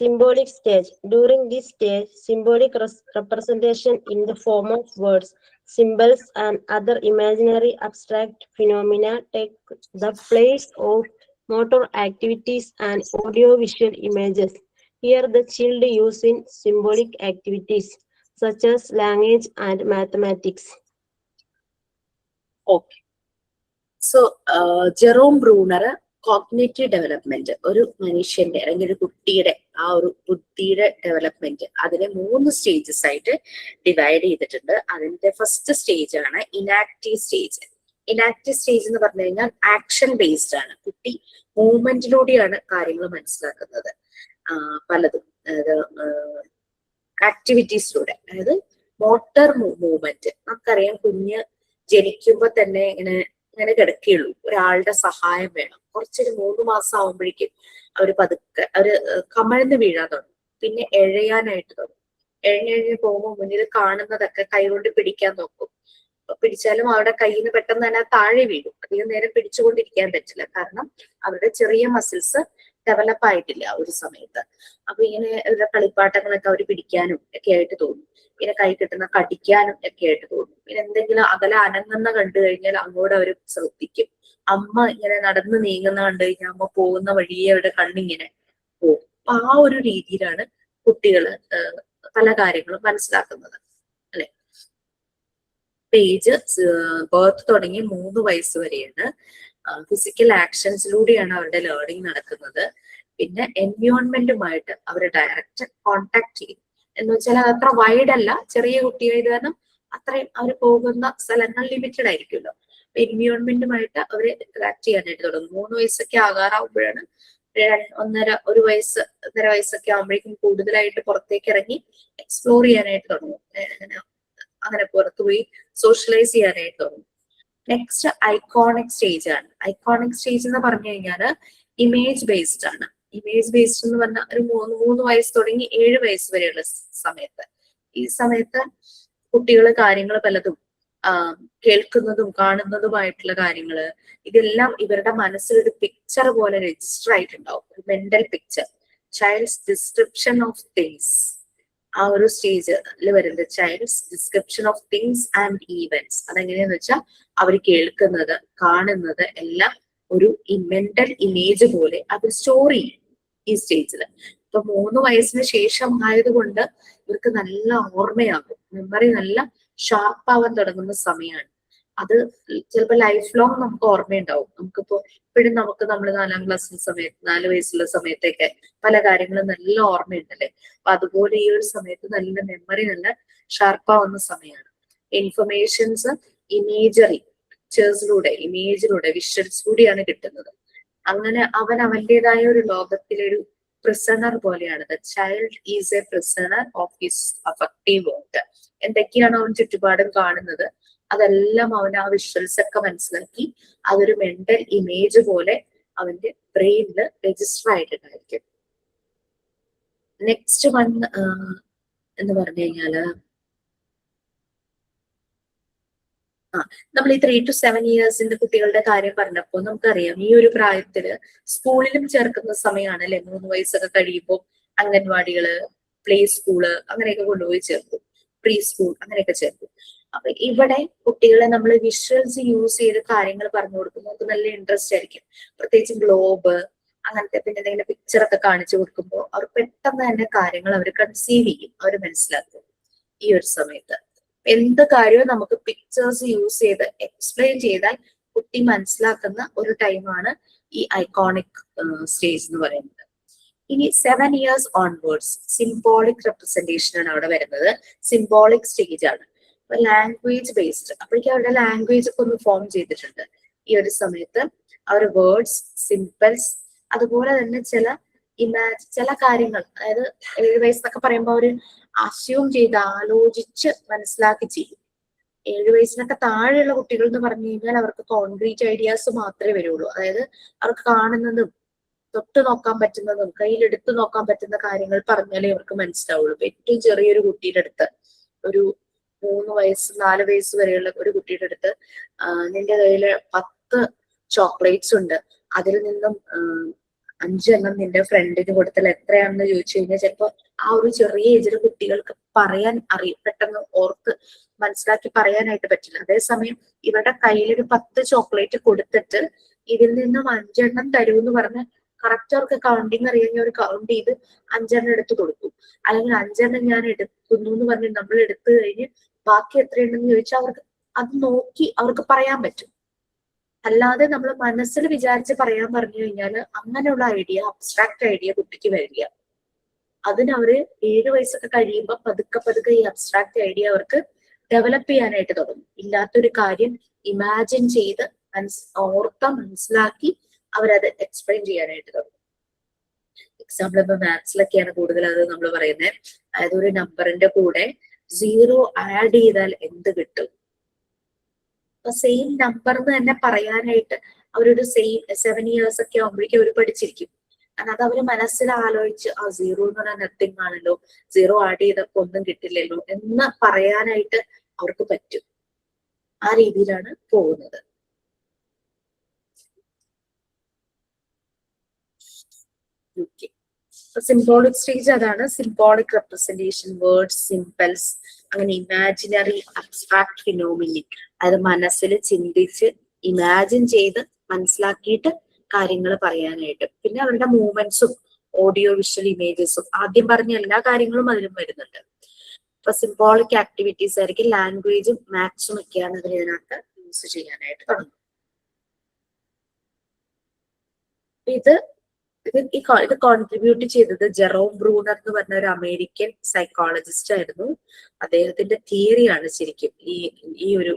S3: Symbolic stage. During this stage, symbolic representation in the form of words, symbols, and other imaginary abstract phenomena take the place of motor activities and audio-visual images. Here, the child uses symbolic activities such as language and mathematics.
S4: Okay. So, Jerome Bruner, cognitive development, ഒരു മനുഷ്യന്റെ അല്ലെങ്കിൽ ഒരു കുട്ടിയുടെ ആ ഒരു ബുദ്ധിയുടെ development അതിനെ 3 stages ആയിട്ട് ഡിവൈഡ് ചെയ്തിട്ടുണ്ട്. അതിന്റെ ഫസ്റ്റ് സ്റ്റേജ് ആണ് ഇനാക്റ്റീവ് സ്റ്റേജ്. ഇനാക്റ്റീവ് സ്റ്റേജ് എന്ന് പറഞ്ഞു കഴിഞ്ഞാൽ ആക്ഷൻ ബേസ്ഡ് ആണ്. കുട്ടി മൂവ്മെന്റിലൂടെയാണ് കാര്യങ്ങൾ മനസ്സിലാക്കുന്നത്. പലതും അതായത് ആക്ടിവിറ്റീസിലൂടെ, അതായത് മോട്ടോർ മൂവ്മെന്റ്. നമുക്കറിയാം കുഞ്ഞ് ജനിക്കുമ്പോ തന്നെ ഇങ്ങനെ കിടക്കുകയുള്ളൂ, ഒരാളുടെ സഹായം വേണം. കുറച്ചൊരു 3 മാസം ആവുമ്പോഴേക്കും അവര് പതുക്കെ കമഴ്ന്ന് വീഴാൻ തുടങ്ങും. പിന്നെ എഴയാനായിട്ട് തുടങ്ങും. എഴഞ്ഞ് പോകുമ്പോൾ മുന്നിൽ കാണുന്നതൊക്കെ കൈകൊണ്ട് പിടിക്കാൻ നോക്കും. പിടിച്ചാലും അവരുടെ കയ്യിൽ നിന്ന് പെട്ടെന്ന് തന്നെ താഴെ വീഴും. അധികം നേരം പിടിച്ചുകൊണ്ടിരിക്കാൻ പറ്റില്ല, കാരണം അവരുടെ ചെറിയ മസിൽസ് ഡെവലപ്പ് ആയിട്ടില്ല ആ ഒരു സമയത്ത്. അപ്പൊ ഇങ്ങനെ ഇവരുടെ കളിപ്പാട്ടങ്ങളൊക്കെ അവർ പിടിക്കാനും ഒക്കെ ആയിട്ട് തോന്നും. പിന്നെ കൈ കിട്ടുന്ന കടിക്കാനും ഒക്കെ ആയിട്ട് തോന്നും. പിന്നെ എന്തെങ്കിലും അകലെ അനങ്ങുന്ന കണ്ടു കഴിഞ്ഞാൽ അങ്ങോട്ട് അവർ ശ്രദ്ധിക്കും. അമ്മ ഇങ്ങനെ നടന്ന് നീങ്ങുന്ന കണ്ടു കഴിഞ്ഞാൽ അമ്മ പോകുന്ന വഴിയെ അവരുടെ കണ്ണിങ്ങനെ പോകും. അപ്പൊ ആ ഒരു രീതിയിലാണ് കുട്ടികള് പല കാര്യങ്ങളും മനസ്സിലാക്കുന്നത്, അല്ലെ? ഏജ് ബർത്ത് തുടങ്ങി 3 വയസ്സ് വരെയാണ്. ഫിസിക്കൽ ആക്ഷൻസിലൂടെയാണ് അവരുടെ ലേണിംഗ് നടക്കുന്നത്. പിന്നെ എൻവയോൺമെന്റുമായിട്ട് അവർ ഡയറക്റ്റ് കോണ്ടാക്ട് ചെയ്യും. എന്ന് വെച്ചാൽ അത് അത്ര വൈഡ് അല്ല, ചെറിയ കുട്ടിയായത് കാരണം അത്രയും അവർ പോകുന്ന സ്ഥലങ്ങൾ ലിമിറ്റഡ് ആയിരിക്കുമല്ലോ. എൻവയോൺമെന്റുമായിട്ട് അവര് ഇന്ററാക്ട് ചെയ്യാനായിട്ട് തുടങ്ങും. 3 വയസ്സൊക്കെ ആകാറാവുമ്പോഴാണ്, 1.5 വയസ്സൊക്കെ ആകുമ്പോഴേക്കും കൂടുതലായിട്ട് പുറത്തേക്ക് ഇറങ്ങി എക്സ്പ്ലോർ ചെയ്യാനായിട്ട് തുടങ്ങും. അങ്ങനെ പുറത്തുപോയി സോഷ്യലൈസ് ചെയ്യാനായിട്ട് തുടങ്ങും. നെക്സ്റ്റ് ഐക്കോണിക് സ്റ്റേജ് ആണ്. ഐക്കോണിക് സ്റ്റേജ് എന്ന് പറഞ്ഞു കഴിഞ്ഞാല് ഇമേജ് ബേസ്ഡ് ആണ്. ഇമേജ് ബേസ്ഡ് എന്ന് പറഞ്ഞാൽ ഒരു 3 വയസ്സ് തുടങ്ങി 7 വയസ്സ് വരെയുള്ള സമയത്ത്, ഈ സമയത്ത് കുട്ടികൾ കാര്യങ്ങൾ പലതും കേൾക്കുന്നതും കാണുന്നതുമായിട്ടുള്ള കാര്യങ്ങള് ഇതെല്ലാം ഇവരുടെ മനസ്സിൽ ഒരു പിക്ചർ പോലെ രജിസ്റ്റർ ആയിട്ടുണ്ടാവും, ഒരു mental picture. Child's description of things, ആ ഒരു സ്റ്റേജിൽ വരുന്നത് child's description of things and events. അതെങ്ങനെയാന്ന് വെച്ചാൽ അവർ കേൾക്കുന്നത് കാണുന്നത് എല്ലാം ഒരു മെന്റൽ ഇമേജ് പോലെ അത് സ്റ്റോർ ചെയ്യും ഈ സ്റ്റേജില്. ഇപ്പൊ 3 വയസ്സിന് ശേഷം ആയതുകൊണ്ട് ഇവർക്ക് നല്ല ഓർമ്മയാകും, മെമ്മറി നല്ല ഷാർപ്പ് ആവാൻ തുടങ്ങുന്ന സമയമാണ്. അത് ചിലപ്പോൾ ലൈഫ് ലോങ് നമുക്ക് ഓർമ്മയുണ്ടാവും. നമുക്കിപ്പോ ഇപ്പോഴും നമ്മൾ 4ാം ക്ലാസ്സിലെ സമയത്ത് 4 വയസ്സുള്ള സമയത്തൊക്കെ പല കാര്യങ്ങളും നല്ല ഓർമ്മയുണ്ടല്ലേ. അപ്പൊ അതുപോലെ ഈ ഒരു സമയത്ത് നല്ല മെമ്മറി നല്ല ഷാർപ്പാവുന്ന സമയമാണ്. ഇൻഫർമേഷൻസ് ഇമേജറി പിക്ചേഴ്സിലൂടെ, ഇമേജിലൂടെ, വിഷ്വൽസിലൂടെയാണ് കിട്ടുന്നത്. അങ്ങനെ അവൻ അവന്റേതായ ഒരു ലോകത്തിലൊരു പ്രിസണർ പോലെയാണ്. The child is A prisoner of his affective world. എന്തൊക്കെയാണോ അവൻ ചുറ്റുപാടും കാണുന്നത് അതെല്ലാം അവൻ ആ വിഷ്വൽസ് ഒക്കെ മനസ്സിലാക്കി അതൊരു മെന്റൽ ഇമേജ് പോലെ അവന്റെ ബ്രെയിനിൽ രജിസ്റ്റർ ആയിട്ടുണ്ടായിരിക്കും. നെക്സ്റ്റ് വൺ എന്ന് പറഞ്ഞു കഴിഞ്ഞാല് നമ്മൾ ഈ 3 to 7 ഇയേഴ്സിന്റെ കുട്ടികളുടെ കാര്യം പറഞ്ഞപ്പോൾ നമുക്കറിയാം ഈ ഒരു പ്രായത്തില് സ്കൂളിലും ചേർക്കുന്ന സമയമാണ് അല്ലെ. 3 വയസ്സൊക്കെ കഴിയുമ്പോൾ അംഗൻവാടികള്, പ്ലേ സ്കൂള് അങ്ങനെയൊക്കെ കൊണ്ടുപോയി ചേർക്കും, പ്രീ സ്കൂൾ അങ്ങനെയൊക്കെ ചേർക്കും. അപ്പൊ ഇവിടെ കുട്ടികളെ നമ്മൾ വിഷ്വൽസ് യൂസ് ചെയ്ത് കാര്യങ്ങൾ പറഞ്ഞു കൊടുക്കുമ്പോൾ നമുക്ക് നല്ല ഇൻട്രസ്റ്റ് ആയിരിക്കും. പ്രത്യേകിച്ച് ഗ്ലോബ് അങ്ങനത്തെ പിന്നെ എന്തെങ്കിലും പിക്ചറൊക്കെ കാണിച്ചു കൊടുക്കുമ്പോൾ അവർ പെട്ടെന്ന് തന്നെ കാര്യങ്ങൾ അവർ കൺസീവ് ചെയ്യും, അവർ മനസ്സിലാക്കും. ഈ ഒരു സമയത്ത് എന്ത് കാര്യവും നമുക്ക് പിക്ചേഴ്സ് യൂസ് ചെയ്ത് എക്സ്പ്ലെയിൻ ചെയ്താൽ കുട്ടി മനസ്സിലാക്കുന്ന ഒരു ടൈമാണ് ഈ ഐക്കോണിക് സ്റ്റേജ് എന്ന് പറയുന്നത്. ഇനി 7 ഇയേഴ്സ് ഓൺവേർഡ്സ് സിംബോളിക് റെപ്രസെന്റേഷൻ ആണ് അവിടെ വരുന്നത്. സിംബോളിക് സ്റ്റേജ് ആണ്. അപ്പൊ ലാംഗ്വേജ് ബേസ്ഡ്, അപ്പോഴേക്കും അവരുടെ ലാംഗ്വേജ് ഒക്കെ ഒന്ന് ഫോം ചെയ്തിട്ടുണ്ട് ഈ ഒരു സമയത്ത്. അവർ വേർഡ്സ്, സിംബൽസ്, അതുപോലെ തന്നെ ചില കാര്യങ്ങൾ, അതായത് 7 വയസ്സെന്നൊക്കെ പറയുമ്പോൾ അവര് അസ്യൂം ചെയ്ത് ആലോചിച്ച് മനസ്സിലാക്കി ചെയ്യും. 7 വയസ്സിനൊക്കെ താഴെയുള്ള കുട്ടികൾ എന്ന് പറഞ്ഞു കഴിഞ്ഞാൽ അവർക്ക് കോൺക്രീറ്റ് ഐഡിയാസ് മാത്രമേ വരുള്ളൂ. അതായത് അവർക്ക് കാണുന്നതും തൊട്ട് നോക്കാൻ പറ്റുന്നതും കയ്യിലെടുത്ത് നോക്കാൻ പറ്റുന്ന കാര്യങ്ങൾ പറഞ്ഞാലേ അവർക്ക് മനസ്സിലാവുള്ളൂ. ഏറ്റവും ചെറിയൊരു കുട്ടിയുടെ അടുത്ത്, ഒരു 3 വയസ്സ് 4 വയസ്സ് വരെയുള്ള ഒരു കുട്ടിയുടെ അടുത്ത് നിന്റെ കയ്യില് 10 ചോക്ലേറ്റ്സ് ഉണ്ട്, അതിൽ നിന്നും 5 എണ്ണം നിന്റെ ഫ്രണ്ടിന് കൊടുത്താൽ എത്രയാണെന്ന് ചോദിച്ചു കഴിഞ്ഞാൽ ചിലപ്പോ ആ ഒരു ചെറിയ ഏജിൽ കുട്ടികൾക്ക് പറയാൻ അറിയും, പെട്ടെന്ന് ഓർത്ത് മനസ്സിലാക്കി പറയാനായിട്ട് പറ്റില്ല. അതേസമയം ഇവരുടെ കയ്യിലൊരു 10 ചോക്ലേറ്റ് കൊടുത്തിട്ട് ഇതിൽ നിന്നും 5 എണ്ണം തരൂന്ന് പറഞ്ഞ് കറക്റ്റ് അവർക്ക് കൗണ്ടിങ് അറിയാമെങ്കിൽ അവർ കൗണ്ട് ചെയ്ത് 5 എണ്ണം എടുത്ത് കൊടുക്കും. അല്ലെങ്കിൽ 5 എണ്ണം ഞാൻ എടുക്കുന്നു എന്ന് പറഞ്ഞ് നമ്മൾ എടുത്തു കഴിഞ്ഞ് ബാക്കി എത്രയുണ്ടെന്ന് ചോദിച്ചാൽ അവർക്ക് അത് നോക്കി അവർക്ക് പറയാൻ പറ്റും. അല്ലാതെ നമ്മൾ മനസ്സിൽ വിചാരിച്ച് പറയാൻ പറഞ്ഞു കഴിഞ്ഞാൽ അങ്ങനെയുള്ള ഐഡിയ, അബ്സ്ട്രാക്ട് ഐഡിയ കുട്ടിക്ക് വരില്ല. അതിനവര് 7 വയസ്സൊക്കെ കഴിയുമ്പോൾ പതുക്കെ പതുക്കെ ഈ അബ്സ്ട്രാക്ട് ഐഡിയ അവർക്ക് ഡെവലപ്പ് ചെയ്യാനായിട്ട് തുടങ്ങും. ഇല്ലാത്തൊരു കാര്യം ഇമാജിൻ ചെയ്ത് മനസ്സിലാക്കി അവരത് എക്സ്പ്ലെയിൻ ചെയ്യാനായിട്ട് തുടങ്ങും. എക്സാമ്പിൾ ഇപ്പൊ മാത്സിലൊക്കെയാണ് കൂടുതൽ അത് നമ്മൾ പറയുന്നത്. അതായത് ഒരു നമ്പറിന്റെ കൂടെ 0 ആഡ് ചെയ്താൽ എന്ത് കിട്ടും? അപ്പൊ സെയിം നമ്പർ എന്ന് തന്നെ പറയാനായിട്ട് അവരൊരു 7 ഇയേഴ്സ് ഒക്കെ ആകുമ്പോഴേക്കും അവർ പഠിച്ചിരിക്കും. കാരണം അത് അവര് മനസ്സിൽ ആലോചിച്ച് 0 എന്ന് പറഞ്ഞാൽ നത്തിങ് ആണല്ലോ, 0 ആഡ് ചെയ്തപ്പോ ഒന്നും കിട്ടില്ലല്ലോ എന്ന് പറയാനായിട്ട് അവർക്ക് പറ്റും. ആ രീതിയിലാണ് പോകുന്നത്. സിംബോളിക് സ്റ്റേജ് അതാണ്. സിംബോളിക് റെപ്രസെന്റേഷൻ, വേർഡ്സ്, സിംബൽസ്, അങ്ങനെ ഇമാജിനറി അബ്സ്ട്രാക്ട് ഫിനോമിനി, അത് മനസ്സിൽ ചിന്തിച്ച് ഇമാജിൻ ചെയ്ത് മനസ്സിലാക്കിയിട്ട് കാര്യങ്ങൾ പറയാനായിട്ട്. പിന്നെ അവരുടെ മൂവ്മെന്റ്സും ഓഡിയോ വിഷ്വൽ ഇമേജസും ആദ്യം പറഞ്ഞ എല്ലാ കാര്യങ്ങളും അതിലും വരുന്നുണ്ട്. ഇപ്പൊ സിംബോളിക് ആക്ടിവിറ്റീസ് ആയിരിക്കും. ലാംഗ്വേജും മാത്സും ഒക്കെയാണ് ഇതിനകത്ത് യൂസ് ചെയ്യാനായിട്ട് തുടങ്ങുന്നത്. ഇത് കോൺട്രിബ്യൂട്ട് ചെയ്തത് ജെറോം ബ്രൂണർ എന്ന് പറഞ്ഞ ഒരു അമേരിക്കൻ സൈക്കോളജിസ്റ്റ് ആയിരുന്നു. അദ്ദേഹത്തിന്റെ തിയറിയാണ് ശരിക്കും ഈ ഒരു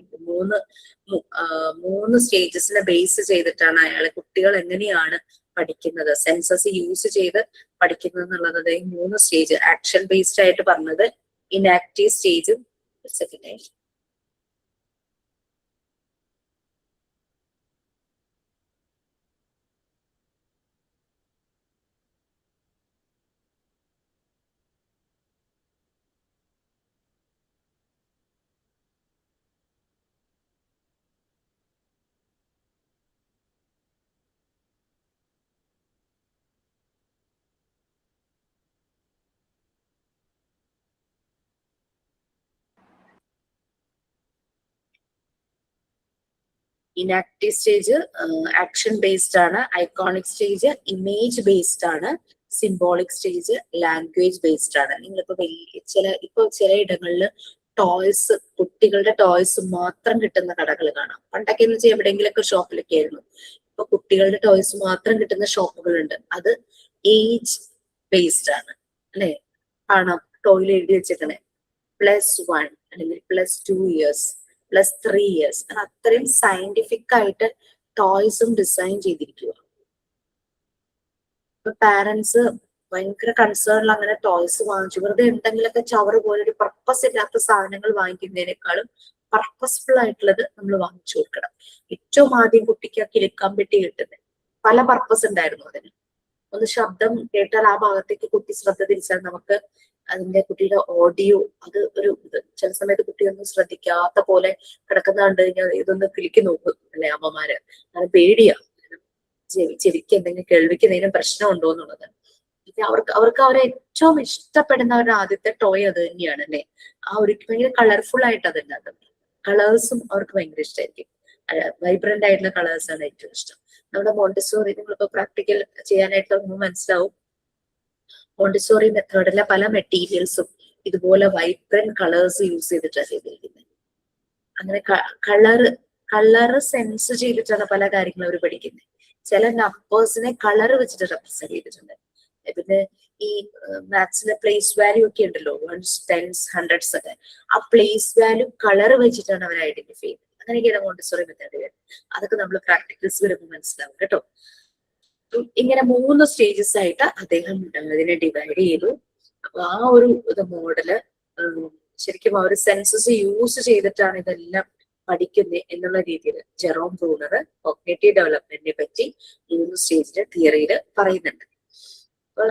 S4: മൂന്ന് സ്റ്റേജസിനെ ബേസ് ചെയ്തിട്ടാണ് അയാളെ കുട്ടികൾ എങ്ങനെയാണ് പഠിക്കുന്നത്, സെൻസസ് യൂസ് ചെയ്ത് പഠിക്കുന്നത് എന്നുള്ളത്. ഈ 3 സ്റ്റേജ് ആക്ഷൻ ബേസ്ഡ് ആയിട്ട് പറഞ്ഞത് ഇനാക്റ്റീവ് സ്റ്റേജും second. Enactive stage action based ആണ്. ഐക്കോണിക് സ്റ്റേജ് ഇമേജ് ബേസ്ഡ് ആണ്. സിംബോളിക് സ്റ്റേജ് ലാംഗ്വേജ് ബേസ്ഡ് ആണ്. നിങ്ങളിപ്പോ ചില ഇടങ്ങളിൽ ടോയ്സ്, കുട്ടികളുടെ ടോയ്സ് മാത്രം കിട്ടുന്ന കടകൾ കാണാം. പണ്ടൊക്കെ എന്ന് വെച്ചാൽ എവിടെയെങ്കിലൊക്കെ ഷോപ്പിലൊക്കെ ആയിരുന്നു. ഇപ്പൊ കുട്ടികളുടെ ടോയ്സ് മാത്രം കിട്ടുന്ന ഷോപ്പുകളുണ്ട്. അത് ഏജ് ബേസ്ഡ് ആണ് അല്ലെ? കാണാം ടോയിൽ എഴുതി വെച്ചേക്കണേ +1 അല്ലെങ്കിൽ +2 ഇയേഴ്സ്, +3 ഇയേഴ്സ്. അത്രയും സയന്റിഫിക് ആയിട്ട് ടോയ്സും ഡിസൈൻ ചെയ്തിരിക്കുക. ഇപ്പൊ പാരന്റ്സ് ഭയങ്കര കൺസേണിൽ അങ്ങനെ ടോയ്സ് വാങ്ങിച്ചു. വെറുതെ എന്തെങ്കിലുമൊക്കെ ചവറ് പോലെ ഒരു പർപ്പസ് ഇല്ലാത്ത സാധനങ്ങൾ വാങ്ങിക്കുന്നതിനേക്കാളും പർപ്പസ്ഫുൾ ആയിട്ടുള്ളത് നമ്മൾ വാങ്ങിച്ചു കൊടുക്കണം. ഏറ്റവും ആദ്യം കുട്ടിക്ക് കിലുക്കാൻ പെട്ടി കിട്ടുന്നത് പല പർപ്പസ് ഉണ്ടായിരുന്നു അതിന്. ഒന്ന് ശബ്ദം കേട്ടാൽ ആ ഭാഗത്തേക്ക് കുട്ടി ശ്രദ്ധ തിരിച്ചാൽ നമുക്ക് അതിന്റെ കുട്ടിയുടെ ഓഡിയോ അത് ഒരു ചില സമയത്ത് കുട്ടിയൊന്നും ശ്രദ്ധിക്കാത്ത പോലെ കിടക്കുന്ന കണ്ടു കഴിഞ്ഞാൽ ഇതൊന്ന് കിളിക്ക് നോക്കും അല്ലെ അമ്മമാര്. അങ്ങനെ പേടിയാ ചെവിക്ക് എന്തെങ്കിലും കേൾവിക്ക് എന്തെങ്കിലും പ്രശ്നമുണ്ടോ എന്നുള്ളത്. അവർക്ക് അവരെ ഏറ്റവും ഇഷ്ടപ്പെടുന്ന അവരുടെ ആദ്യത്തെ ടോയ് അത് തന്നെയാണ് അല്ലെ. ആ ഒരു ഭയങ്കര കളർഫുൾ ആയിട്ട് അതിനകത്ത് കളേഴ്സും അവർക്ക് ഭയങ്കര ഇഷ്ടമായിരിക്കും. വൈബ്രന്റ് ആയിട്ടുള്ള കളേഴ്സ് ആണ് ഏറ്റവും ഇഷ്ടം. നമ്മുടെ മോണ്ടിസോറി നിങ്ങളിപ്പോ പ്രാക്ടിക്കൽ ചെയ്യാനായിട്ട് നമുക്ക് മനസ്സിലാവും. മോണ്ടിസോറി മെത്തേഡിലെ പല മെറ്റീരിയൽസും ഇതുപോലെ വൈബ്രന്റ് കളേഴ്സ് യൂസ് ചെയ്തിട്ടാണ് ചെയ്തിരിക്കുന്നത്. അങ്ങനെ കളറ് സെൻസ് ചെയ്തിട്ടാണ് പല കാര്യങ്ങളും അവർ പഠിക്കുന്നത്. ചില നമ്പേഴ്സിനെ കളർ വെച്ചിട്ട് റെപ്രസെന്റ് ചെയ്തിട്ടുണ്ട്. പിന്നെ ഈ മാത്സിലെ പ്ലേസ് വാല്യൂ ഒക്കെ ഉണ്ടല്ലോ, 1s, 10s, 100s ഒക്കെ. ആ പ്ലേസ് വാല്യൂ കളർ വെച്ചിട്ടാണ് അവർ ഐഡന്റിഫൈ ചെയ്യുന്നത്. അങ്ങനെയൊക്കെയാണ് മോണ്ടിസോറി മെത്തേഡ്. അതൊക്കെ നമ്മൾ പ്രാക്ടിക്കൽസ് വരുമ്പോൾ മനസ്സിലാവും കേട്ടോ. ഇങ്ങനെ 3 സ്റ്റേജസ് ആയിട്ട് അദ്ദേഹം ഇതിനെ ഡിവൈഡ് ചെയ്തു. അപ്പൊ ആ ഒരു മോഡല് ശരിക്കും ആ ഒരു സെൻസസ് യൂസ് ചെയ്തിട്ടാണ് ഇതെല്ലാം പഠിക്കുന്നത് എന്നുള്ള രീതിയിൽ ജെറോം ബ്രൂണർ കോഗ്നിറ്റീവ് ഡെവലപ്മെന്റിനെ പറ്റി 3 സ്റ്റേജിന്റെ തിയറിയിൽ പറയുന്നുണ്ട്. അപ്പൊ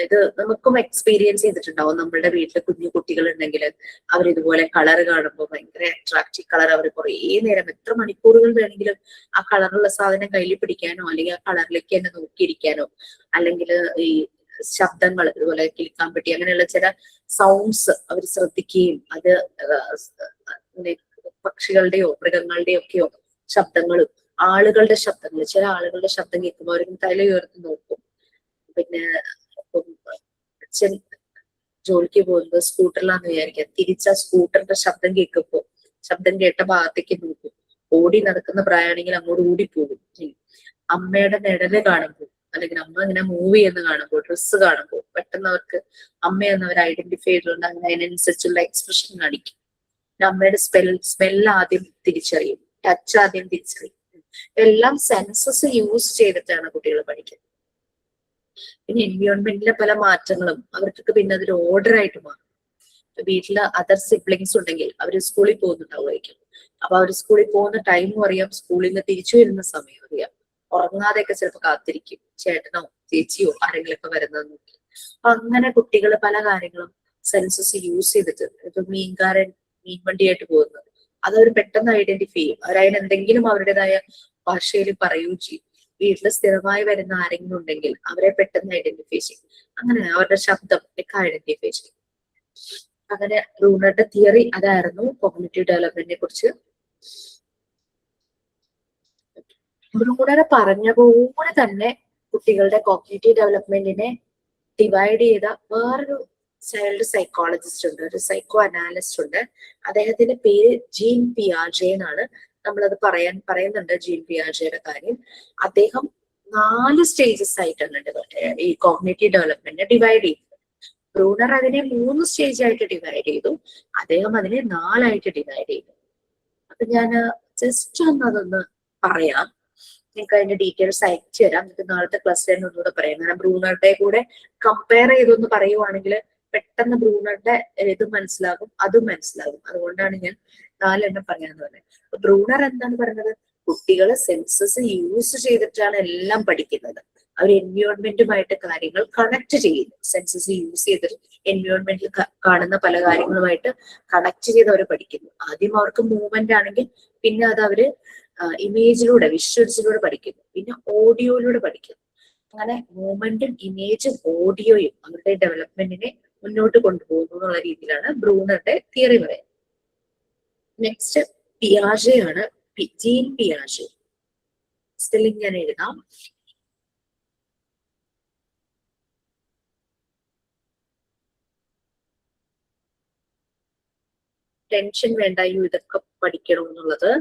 S4: ഇത് നമുക്കും എക്സ്പീരിയൻസ് ചെയ്തിട്ടുണ്ടാവും. നമ്മളുടെ വീട്ടിൽ കുഞ്ഞു കുട്ടികൾ ഉണ്ടെങ്കിൽ അവരിതുപോലെ കളർ കാണുമ്പോൾ ഭയങ്കര അട്രാക്റ്റീവ് കളർ, അവർ കുറേ നേരം എത്ര മണിക്കൂറുകൾ വേണമെങ്കിലും ആ കളറുള്ള സാധനം കയ്യിൽ പിടിക്കാനോ അല്ലെങ്കിൽ ആ കളറിലേക്ക് തന്നെ നോക്കിയിരിക്കാനോ, അല്ലെങ്കിൽ ഈ ശബ്ദങ്ങൾ ഇതുപോലെ കിളിക്കാൻ പറ്റി അങ്ങനെയുള്ള ചില സൗണ്ട്സ് അവർ ശ്രദ്ധിക്കുകയും അത് പക്ഷികളുടെയോ മൃഗങ്ങളുടെയോ ഒക്കെയോ ശബ്ദങ്ങളും ആളുകളുടെ ശബ്ദങ്ങൾ, ചില ആളുകളുടെ ശബ്ദം കേൾക്കുമ്പോൾ അവരും തല ഉയർത്തി നോക്കും. പിന്നെ അച്ഛൻ ജോലിക്ക് പോകുന്നത് സ്കൂട്ടറിലാന്ന് വിചാരിക്കാം, തിരിച്ച സ്കൂട്ടറിന്റെ ശബ്ദം കേൾക്കുമ്പോൾ ശബ്ദം കേട്ട ഭാഗത്തേക്ക് നോക്കും. ഓടി നടക്കുന്ന പ്രായമാണെങ്കിൽ അങ്ങോട്ട് ഓടിപ്പോകും. അമ്മയുടെ നിഴല് കാണുമ്പോൾ അല്ലെങ്കിൽ അമ്മ ഇങ്ങനെ മൂവ് ചെയ്യുന്ന കാണുമ്പോൾ, ഡ്രസ്സ് കാണുമ്പോൾ പെട്ടെന്ന് അവർക്ക് അമ്മയെന്ന് അവർ ഐഡന്റിഫൈ ചെയ്തുകൊണ്ട് അങ്ങനെ അതിനനുസരിച്ചുള്ള എക്സ്പ്രഷൻ കാണിക്കും. അമ്മയുടെ സ്മെൽ ആദ്യം തിരിച്ചറിയും, ടച്ച് ആദ്യം തിരിച്ചറിയും. എല്ലാം സെൻസസ് യൂസ് ചെയ്തിട്ടാണ് കുട്ടികൾ പഠിക്കുന്നത്. പിന്നെ എൻവിയോൺമെന്റിലെ പല മാറ്റങ്ങളും അവർക്ക് പിന്നെ അതൊരു ഓർഡർ ആയിട്ട് മാറും. വീട്ടില് അതർ സിബ്ലിങ്സ് ഉണ്ടെങ്കിൽ അവർ സ്കൂളിൽ പോകുന്നുണ്ടാവുമായിരിക്കും. അപ്പൊ അവർ സ്കൂളിൽ പോകുന്ന ടൈമും അറിയാം, സ്കൂളിൽ നിന്ന് തിരിച്ചു വരുന്ന സമയം അറിയാം. ഉറങ്ങാതെയൊക്കെ ചിലപ്പോൾ കാത്തിരിക്കും ചേട്ടനോ ചേച്ചിയോ ആരെങ്കിലും ഒക്കെ വരുന്നത് നോക്കി. അപ്പൊ അങ്ങനെ കുട്ടികൾ പല കാര്യങ്ങളും സെൻസസ് യൂസ് ചെയ്തിട്ട്, ഇപ്പൊ മീൻകാരൻ മീൻവണ്ടിയായിട്ട് പോകുന്നത് അതവർ പെട്ടെന്ന് ഐഡന്റിഫൈ ചെയ്യും. അവരതിന് എന്തെങ്കിലും അവരുടേതായ ഭാഷയിൽ പറയുകയും ചെയ്യും. വീട്ടിൽ സ്ഥിരമായി വരുന്ന ആരെങ്കിലും ഉണ്ടെങ്കിൽ അവരെ പെട്ടെന്ന് ഐഡന്റിഫൈ ചെയ്യും. അങ്ങനെ അവരുടെ ശബ്ദം ഒക്കെ ഐഡന്റിഫൈ ചെയ്യും. അങ്ങനെ ബ്രൂണറുടെ തിയറി അതായിരുന്നു കോഗ്നിറ്റീവ് ഡെവലപ്മെന്റിനെ കുറിച്ച്. ബ്രൂണർ പറഞ്ഞ പോലെ തന്നെ കുട്ടികളുടെ കോഗ്നിറ്റീവ് ഡെവലപ്മെന്റിനെ ഡിവൈഡ് ചെയ്ത വേറൊരു ചൈൽഡ് സൈക്കോളജിസ്റ്റ് ഉണ്ട്, ഒരു സൈക്കോ അനാലിസ്റ്റ് ഉണ്ട്. അദ്ദേഹത്തിന്റെ പേര് ജീൻ പിയാജെ എന്നാണ്. നമ്മളത് പറയുന്നുണ്ട് ജീൻ പിയാജെയുടെ കാര്യം. അദ്ദേഹം 4 സ്റ്റേജസ് ആയിട്ടാണ് ഈ കോഗ്നിറ്റീവ് ഡെവലപ്മെന്റിനെ ഡിവൈഡ് ചെയ്തത്. ബ്രൂണർ അതിനെ 3 സ്റ്റേജ് ആയിട്ട് ഡിവൈഡ് ചെയ്തു, അദ്ദേഹം അതിനെ 4 ആയിട്ട് ഡിവൈഡ് ചെയ്തു. അപ്പൊ ഞാൻ ജസ്റ്റ് അതൊന്ന് പറയാം, നിങ്ങൾക്ക് അതിന്റെ ഡീറ്റെയിൽസ് അയച്ചു തരാം. നിങ്ങൾക്ക് നാളത്തെ ക്ലാസ്സിൽ തന്നെ ഒന്നുകൂടെ പറയാം. കാരണം ബ്രൂണറുടെ കൂടെ കമ്പയർ ചെയ്തൊന്ന് പറയുവാണെങ്കിൽ പെട്ടെന്ന് ബ്രൂണറുടെ ഇത് മനസ്സിലാകും, അതും മനസ്സിലാകും. അതുകൊണ്ടാണ് ഞാൻ 4 എണ്ണം പറയാന്ന് പറഞ്ഞത്. ബ്രൂണർ എന്താണ് പറഞ്ഞത്? കുട്ടികള് സെൻസസ് യൂസ് ചെയ്തിട്ടാണ് എല്ലാം പഠിക്കുന്നത്. അവർ എൻവിയോൺമെന്റുമായിട്ട് കാര്യങ്ങൾ കണക്ട് ചെയ്യുന്നു. സെൻസസ് യൂസ് ചെയ്തിട്ട് എൻവിയോൺമെന്റിൽ കാണുന്ന പല കാര്യങ്ങളുമായിട്ട് കണക്ട് ചെയ്ത് അവർ പഠിക്കുന്നു. ആദ്യം അവർക്ക് മൂവ്മെന്റ് ആണെങ്കിൽ പിന്നെ അത് അവര് ഇമേജിലൂടെ, വിഷ്വൽസിലൂടെ പഠിക്കുന്നു, പിന്നെ ഓഡിയോയിലൂടെ പഠിക്കുന്നു. അങ്ങനെ മൂവ്മെന്റും ഇമേജും ഓഡിയോയും അവരുടെ ഡെവലപ്മെന്റിനെ മുന്നോട്ട് കൊണ്ടുപോകുന്നു എന്നുള്ള രീതിയിലാണ് ബ്രൂണറുടെ തിയറി പറയുന്നത്. നെക്സ്റ്റ് പിയാജെ ആണ്, ജീൻ പിയാജെ. സ്പെല്ലിംഗ് ഞാൻ എഴുതാം. ടെൻഷൻ വേണ്ട, ഇതൊക്കെ പഠിക്കണം എന്നുള്ളത്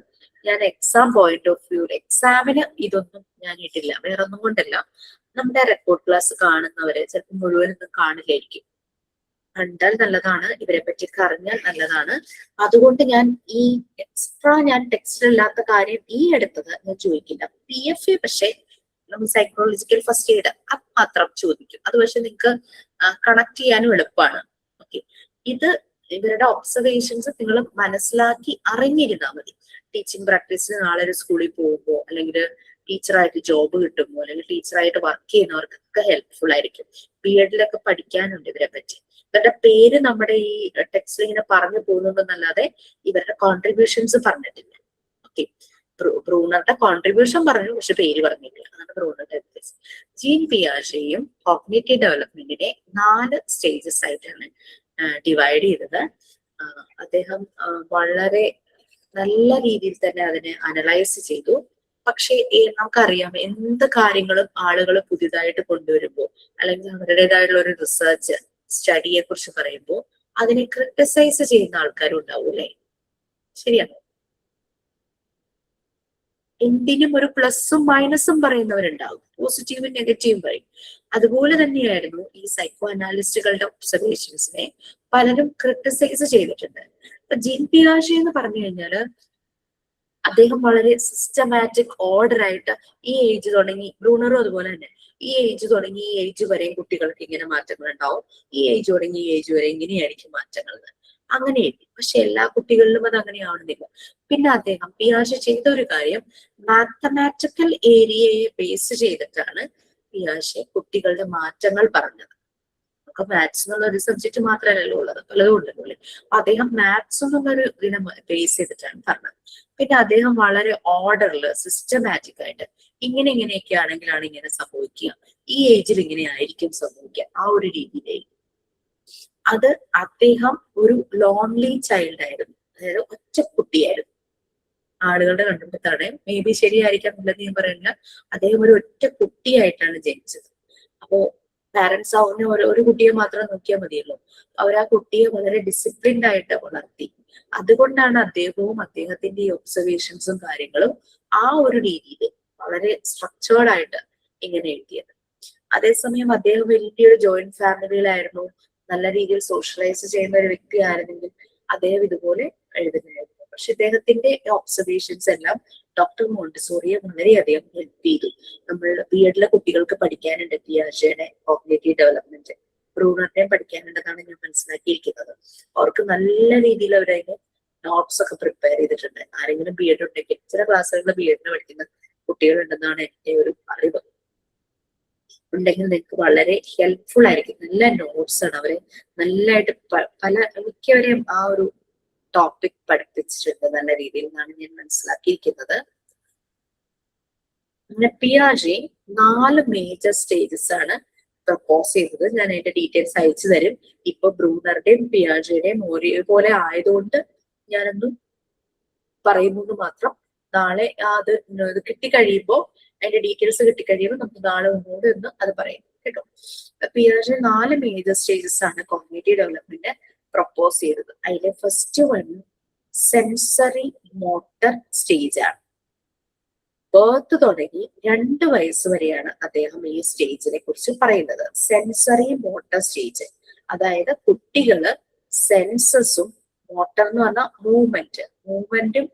S4: ഞാൻ എക്സാം പോയിന്റ് ഓഫ് വ്യൂ, എക്സാമിന് ഇതൊന്നും ഞാൻ ഇട്ടില്ല, വേറെ ഒന്നും കൊണ്ടല്ല. നമ്മുടെ റെക്കോർഡ് ക്ലാസ് കാണുന്നവരെ ചിലപ്പോൾ മുഴുവനൊന്നും കാണില്ലായിരിക്കും. കണ്ടാൽ നല്ലതാണ്, ഇവരെ പറ്റിയൊക്കെ അറിഞ്ഞാൽ നല്ലതാണ്. അതുകൊണ്ട് ഞാൻ ഈ എക്സ്ട്രാ ഞാൻ ടെക്സ്റ്റിലില്ലാത്ത കാര്യം ഈ എടുത്തത് ഞാൻ ചോദിക്കില്ല. PFA പക്ഷെ സൈക്കോളജിക്കൽ ഫസ്റ്റ് എയ്ഡ് അത് മാത്രം ചോദിക്കും. അത് പക്ഷെ നിങ്ങൾക്ക് കണക്ട് ചെയ്യാനും എളുപ്പമാണ്. ഓക്കെ, ഇത് ഇവരുടെ ഒബ്സർവേഷൻസ് നിങ്ങൾ മനസ്സിലാക്കി അറിഞ്ഞിരുന്നാൽ മതി. ടീച്ചിങ് പ്രാക്ടീസിന് നാളെ ഒരു സ്കൂളിൽ പോകുമ്പോൾ, അല്ലെങ്കിൽ ടീച്ചറായിട്ട് ജോബ് കിട്ടുമ്പോൾ, അല്ലെങ്കിൽ ടീച്ചറായിട്ട് വർക്ക് ചെയ്യുന്നവർക്കൊക്കെ ഹെൽപ്ഫുൾ ആയിരിക്കും. BEdലൊക്കെ പഠിക്കാനുണ്ട് ഇവരെ പറ്റി. ഇവരുടെ പേര് നമ്മുടെ ഈ ടെക്സ്റ്റിൽ ഇങ്ങനെ പറഞ്ഞു പോകുന്നുണ്ടെന്നല്ലാതെ ഇവരുടെ കോൺട്രിബ്യൂഷൻസ് പറഞ്ഞിട്ടില്ല. ഓക്കെ, ബ്രൂണറുടെ കോൺട്രിബ്യൂഷൻ പറഞ്ഞു, പക്ഷെ പേര് പറഞ്ഞിട്ടില്ല. അതാണ് ബ്രൂണറുടെ വ്യത്യാസം. ജീൻ പിയാജെയും കോഗ്നിറ്റീവ് ഡെവലപ്മെന്റിനെ 4 സ്റ്റേജസ് ആയിട്ടാണ് ഡിവൈഡ് ചെയ്തത്. അദ്ദേഹം വളരെ നല്ല രീതിയിൽ തന്നെ അതിനെ അനലൈസ് ചെയ്തു. പക്ഷേ നമുക്കറിയാം, എന്ത് കാര്യങ്ങളും ആളുകൾ പുതിയതായിട്ട് കൊണ്ടുവരുമ്പോൾ, അല്ലെങ്കിൽ അവരുടേതായിട്ടുള്ള ഒരു റിസർച്ച് സ്റ്റഡിയെ കുറിച്ച് പറയുമ്പോൾ അതിനെ ക്രിട്ടിസൈസ് ചെയ്യുന്ന ആൾക്കാരും ഉണ്ടാവും അല്ലെ? ശരിയാണ്. എന്തിനും ഒരു പ്ലസും മൈനസും പറയുന്നവരുണ്ടാവും, പോസിറ്റീവും നെഗറ്റീവും പറയും. അതുപോലെ തന്നെയായിരുന്നു ഈ സൈക്കോ അനാലിസ്റ്റുകളുടെ ഒബ്സർവേഷൻസിനെ പലരും ക്രിട്ടിസൈസ് ചെയ്തിട്ടുണ്ട്. ഇപ്പൊ ജീൻ പിയാജെ എന്ന് പറഞ്ഞു കഴിഞ്ഞാല് അദ്ദേഹം വളരെ സിസ്റ്റമാറ്റിക് ഓർഡർ ആയിട്ട് ഈ ഏജ് തുടങ്ങി, ബ്രൂണറും അതുപോലെ തന്നെ ഈ ഏജ് തുടങ്ങി ഈ ഏജ് വരെയും കുട്ടികൾക്ക് ഇങ്ങനെ മാറ്റങ്ങൾ ഉണ്ടാവും, ഈ ഏജ് തുടങ്ങി ഈ ഏജ് വരെ ഇങ്ങനെയായിരിക്കും മാറ്റങ്ങൾ, അങ്ങനെയായിരിക്കും. പക്ഷെ എല്ലാ കുട്ടികളിലും അത് അങ്ങനെയാവുന്നില്ല. പിന്നെ അദ്ദേഹം പിയാജെ ചെയ്ത ഒരു കാര്യം, മാത്തമാറ്റിക്കൽ ഏരിയയെ ബേസ് ചെയ്തിട്ടാണ് പിയാജെ കുട്ടികളുടെ മാറ്റങ്ങൾ പറഞ്ഞത്. നമുക്ക് മാത്സ് എന്നുള്ള ഒരു സബ്ജക്ട് മാത്രമല്ലല്ലോ ഉള്ളത്, പലതും ഉണ്ടല്ലോ അല്ലെ. അദ്ദേഹം മാത്സ് എന്നുള്ളൊരു ഇതിനെ ബേസ് ചെയ്തിട്ടാണ് പറഞ്ഞത്. പിന്നെ അദ്ദേഹം വളരെ ഓർഡറില് സിസ്റ്റമാറ്റിക് ആയിട്ട് ഇങ്ങനെയൊക്കെ ആണെങ്കിലാണ് ഇങ്ങനെ സംഭവിക്കുക, ഈ ഏജിൽ ഇങ്ങനെ ആയിരിക്കും സംഭവിക്കുക, ആ ഒരു രീതിയിലേക്ക്. അത് അദ്ദേഹം ഒരു ലോൺലി ചൈൽഡ് ആയിരുന്നു, അതായത് ഒറ്റ കുട്ടിയായിരുന്നു. ആളുകളുടെ കണ്ടുപിടുത്താണ്, മേ ബി ശരിയായിരിക്കാം എന്നുള്ളത് ഞാൻ പറയുന്നില്ല. അദ്ദേഹം ഒരു ഒറ്റ കുട്ടിയായിട്ടാണ് ജനിച്ചത്. അപ്പോ പാരന്റ്സ് അവന് ഒരു കുട്ടിയെ മാത്രം നോക്കിയാൽ മതിയല്ലോ. അവർ ആ കുട്ടിയെ വളരെ ഡിസിപ്ലിൻഡ് ആയിട്ട് വളർത്തി. അതുകൊണ്ടാണ് അദ്ദേഹവും അദ്ദേഹത്തിന്റെ ഈ ഒബ്സർവേഷൻസും കാര്യങ്ങളും ആ ഒരു രീതിയിൽ വളരെ സ്ട്രക്ചേർഡ് ആയിട്ട് ഇങ്ങനെ എഴുതിയത്. അതേസമയം അദ്ദേഹം വലിയൊരു ജോയിന്റ് ഫാമിലിയിലായിരുന്നു, നല്ല രീതിയിൽ സോഷ്യലൈസ് ചെയ്യുന്ന ഒരു വ്യക്തിയായിരുന്നെങ്കിൽ അദ്ദേഹം ഇതുപോലെ എഴുതുന്നതായിരുന്നു. പക്ഷെ ഇദ്ദേഹത്തിന്റെ ഒബ്സർവേഷൻസ് എല്ലാം ഡോക്ടർ മോണ്ടിസോറിയെ വളരെയധികം ഹെൽപ്പ് ചെയ്തു. നമ്മൾ ബി.എഡിലെ കുട്ടികൾക്ക് പഠിക്കാനുണ്ട് പിയാജെയുടെ കോഗ്നിറ്റീവ് ഡെവലപ്മെന്റ്, ബ്രൂണറിനെയും പഠിക്കാനുണ്ടെന്നാണ് ഞാൻ മനസ്സിലാക്കിയിരിക്കുന്നത്. അവർക്ക് നല്ല രീതിയിൽ അവരതിന് നോട്ട്സ് ഒക്കെ പ്രിപ്പയർ ചെയ്തിട്ടുണ്ട്. ആരെങ്കിലും ബി.എഡ് ഉണ്ടെങ്കിൽ, ചില ക്ലാസ്സുകളിൽ ബി.എഡിന് പഠിക്കുന്ന കുട്ടികളുണ്ടെന്നാണ് എന്റെ ഒരു അറിവ്. ഉണ്ടെങ്കിൽ നിങ്ങൾക്ക് വളരെ ഹെൽപ്ഫുൾ ആയിരിക്കും. നല്ല നോട്ട്സ് ആണ് അവര് നല്ലതായിട്ട് മിക്കവരെയും ആ ഒരു ടോപ്പിക് പഠിപ്പിച്ചിട്ടുണ്ട് നല്ല രീതിയിൽ എന്നാണ് ഞാൻ മനസ്സിലാക്കിയിരിക്കുന്നത്. പിന്നെ പിയാജെ 4 മേജർ സ്റ്റേജസ് ആണ് പ്രപ്പോസ് ചെയ്തത്. ഞാൻ അതിന്റെ ഡീറ്റെയിൽസ് അയച്ചു തരും. ഇപ്പൊ ബ്രൂണറുടെയും പിയാജെയുടെയും ഒരേപോലെ ആയതുകൊണ്ട് ഞാനൊന്നും പറയുന്നത് മാത്രം. നാളെ അത് കിട്ടിക്കഴിയുമ്പോ, അതിന്റെ ഡീറ്റെയിൽസ് കിട്ടിക്കഴിയുമ്പോൾ നമുക്ക് നാളെ ഒന്നുകൂടെ ഒന്ന് അത് പറയാം കേട്ടോ. പിയാജെ 4 മേജർ സ്റ്റേജസ് ആണ് കോഗ്നിറ്റീവ് ഡെവലപ്മെന്റ് പ്രപ്പോസ് ചെയ്തത്. അതിലെ first one sensory motor stage ആണ്. ബർത്ത് തുടങ്ങി 2 വയസ്സ് വരെയാണ് അദ്ദേഹം ഈ സ്റ്റേജിനെ കുറിച്ച് പറയുന്നത്. സെൻസറി മോട്ടർ സ്റ്റേജ്, അതായത് കുട്ടികള് സെൻസസും മോട്ടർ എന്ന് പറഞ്ഞാൽ മൂവ്മെന്റും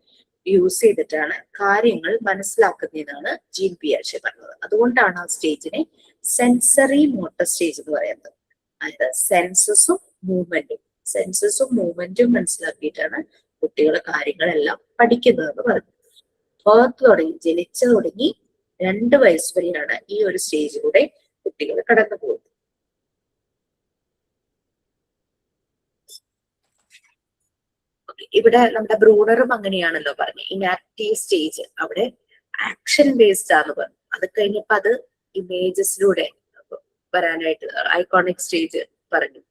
S4: യൂസ് ചെയ്തിട്ടാണ് കാര്യങ്ങൾ മനസ്സിലാക്കുന്നതെന്നാണ് ജീൻ പിയാജെ പറഞ്ഞത്. അതുകൊണ്ടാണ് ആ സ്റ്റേജിനെ സെൻസറി മോട്ടർ സ്റ്റേജ് എന്ന് പറയുന്നത്. അതായത് സെൻസസും മൂവ്മെന്റും മനസ്സിലാക്കിയിട്ടാണ് കുട്ടികൾ കാര്യങ്ങളെല്ലാം പഠിക്കുന്നതെന്ന് പറഞ്ഞു. ബർത്ത് തുടങ്ങി, ജനിച്ചു തുടങ്ങി 2 വയസ്സ് വരെയാണ് ഈ ഒരു സ്റ്റേജിലൂടെ കുട്ടികൾ കടന്നു പോകുന്നത്. ഇവിടെ നമ്മുടെ ബ്രൂണറും അങ്ങനെയാണല്ലോ പറഞ്ഞത്. ഇനാക്റ്റീവ് സ്റ്റേജ് അവിടെ ആക്ഷൻ ബേസ്ഡ് ആണ് പറഞ്ഞു. അത് കഴിഞ്ഞപ്പോ അത് ഇമേജസിലൂടെ വരാനായിട്ട് ഐക്കോണിക് സ്റ്റേജ് പറഞ്ഞു,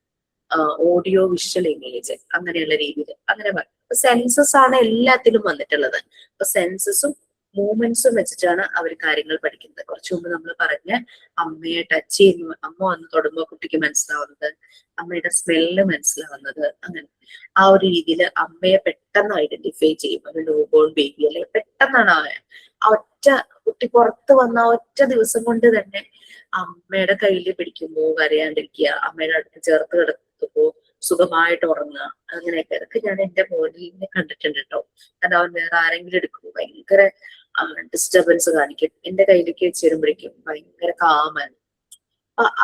S4: ഓഡിയോ വിഷ്വൽ ഇമേജ്, അങ്ങനെയുള്ള രീതിയിൽ അങ്ങനെ പറഞ്ഞു. സെൻസസ് ആണ് എല്ലാത്തിലും വന്നിട്ടുള്ളത്. അപ്പൊ സെൻസസും മൂവ്മെന്റ്സും വെച്ചിട്ടാണ് അവർ കാര്യങ്ങൾ പഠിക്കുന്നത്. കുറച്ചു മുമ്പ് നമ്മൾ പറഞ്ഞ അമ്മയെ ടച്ച് ചെയ്യുന്നു, അമ്മ വന്ന് തൊടുമ്പോൾ കുട്ടിക്ക് മനസ്സിലാവുന്നത്, അമ്മയുടെ സ്മെല്ല് മനസ്സിലാവുന്നത്, അങ്ങനെ ആ ഒരു രീതിയിൽ അമ്മയെ പെട്ടെന്ന് ഐഡന്റിഫൈ ചെയ്യും. ഒരു ന്യൂബോൺ ബേബി അല്ലെ, പെട്ടെന്നാണ് ആ ഒറ്റ കുട്ടി പുറത്ത് വന്ന ഒറ്റ ദിവസം കൊണ്ട് തന്നെ അമ്മയുടെ കയ്യിൽ പിടിക്കുമ്പോ കരയാണ്ടിരിക്കുക, അമ്മയുടെ അടുത്ത് ചേർത്ത് കിടത്തുമ്പോ സുഖമായിട്ട് ഉറങ്ങുക, അങ്ങനെയൊക്കെ. അതൊക്കെ ഞാൻ എന്റെ മോനിലിനെ കണ്ടിട്ടുണ്ട് കേട്ടോ. കാരണം അവൻ വേറെ ആരെങ്കിലും എടുക്കുമ്പോൾ ഭയങ്കര ഡിസ്റ്റർബൻസ് കാണിക്കും. എന്റെ കയ്യിലേക്ക് വെച്ച് വരുമ്പോഴേക്കും ഭയങ്കര കാമൻ.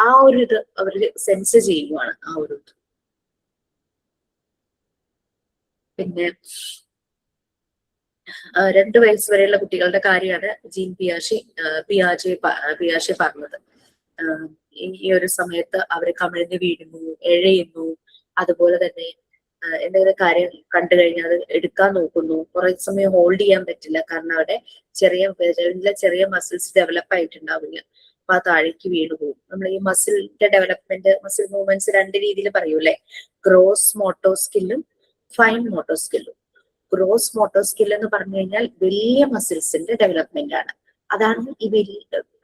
S4: ആ ഒരു ഇത് അവര് സെൻസ് ചെയ്യുവാണ്, ആ ഒരു ഇത്. പിന്നെ 2 വയസ്സ് വരെയുള്ള കുട്ടികളുടെ കാര്യമാണ് ജീൻ പിയാജെ പറഞ്ഞത്. ഈ ഒരു സമയത്ത് അവര് കമിഴ്ന്ന് വീഴുന്നു, എഴയുന്നു, അതുപോലെ തന്നെ എന്തെങ്കിലും കാര്യം കണ്ടു കഴിഞ്ഞാൽ അത് എടുക്കാൻ നോക്കുന്നു. കുറെ സമയം ഹോൾഡ് ചെയ്യാൻ പറ്റില്ല, കാരണം അവിടെ ചെറിയ മസിൽസ് ഡെവലപ്പ് ആയിട്ടുണ്ടാവില്ല. അപ്പൊ ആ താഴേക്ക് വീണു പോകും. നമ്മൾ ഈ മസിലിന്റെ ഡെവലപ്മെന്റ്, മസിൽ മൂവ്മെന്റ്സ് 2 രീതിയിൽ പറയൂലേ, ഗ്രോസ് മോട്ടോർ സ്കില്ലും ഫൈൻ മോട്ടോർ സ്കില്ലും. ഗ്രോസ് മോട്ടോർ സ്കിൽ എന്ന് പറഞ്ഞു കഴിഞ്ഞാൽ വലിയ മസിൽസിന്റെ ഡെവലപ്മെന്റ് ആണ്. അതാണ്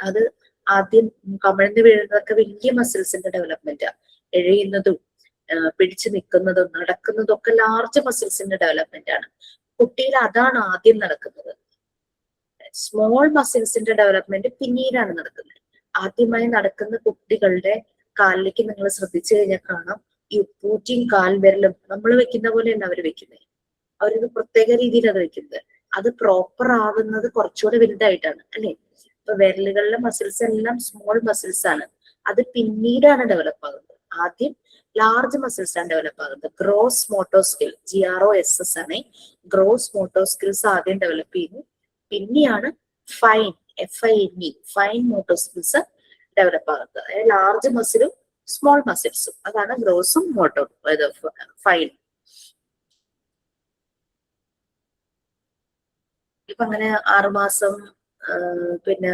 S4: അത് ആദ്യം കമിഴ്ന്ന് വീഴുന്നതൊക്കെ വലിയ മസിൽസിന്റെ ഡെവലപ്മെന്റ്. എഴയുന്നതും പിടിച്ചു നിൽക്കുന്നതും നടക്കുന്നതും ഒക്കെ ലാർജ് മസിൽസിന്റെ ഡെവലപ്മെന്റ് ആണ്. കുട്ടിയിൽ അതാണ് ആദ്യം നടക്കുന്നത്. സ്മോൾ മസിൽസിന്റെ ഡെവലപ്മെന്റ് പിന്നീടാണ് നടക്കുന്നത്. ആദ്യമായി നടക്കുന്ന കുട്ടികളുടെ കാലിലേക്ക് നിങ്ങൾ ശ്രദ്ധിച്ചു കഴിഞ്ഞാൽ കാണാം, ഈ ഉപ്പൂറ്റിയും കാൽവിരലും നമ്മൾ വെക്കുന്ന പോലെയല്ല അവർ വെക്കുന്നത്. അവരൊരു പ്രത്യേക രീതിയിൽ അത് വെക്കുന്നത്. അത് പ്രോപ്പർ ആവുന്നത് കുറച്ചുകൂടെ വലുതായിട്ടാണ് അല്ലെ. ഇപ്പൊ വിരലുകളിലെ മസിൽസ് എല്ലാം സ്മോൾ മസിൽസ് ആണ്. അത് പിന്നീടാണ് ഡെവലപ്പ് ആകുന്നത്. ആദ്യം ലാർജ് മസിൽസ് ആണ് ഡെവലപ്പ് ആകുന്നത്. ഗ്രോസ് മോട്ടോർ സ്കിൽ, GROSS ആണ്. ഗ്രോസ് മോട്ടോർ സ്കിൽസ് ആദ്യം ഡെവലപ്പ് ചെയ്യുന്നു, പിന്നെയാണ് fine fine motor skills develop ആകുന്നത്. അതായത് ലാർജ് മസിലും സ്മോൾ മസിൽസും, അതാണ് ഗ്രോസും മോട്ടോർ ഫൈൻ. ഇപ്പൊ അങ്ങനെ 6 മാസം, പിന്നെ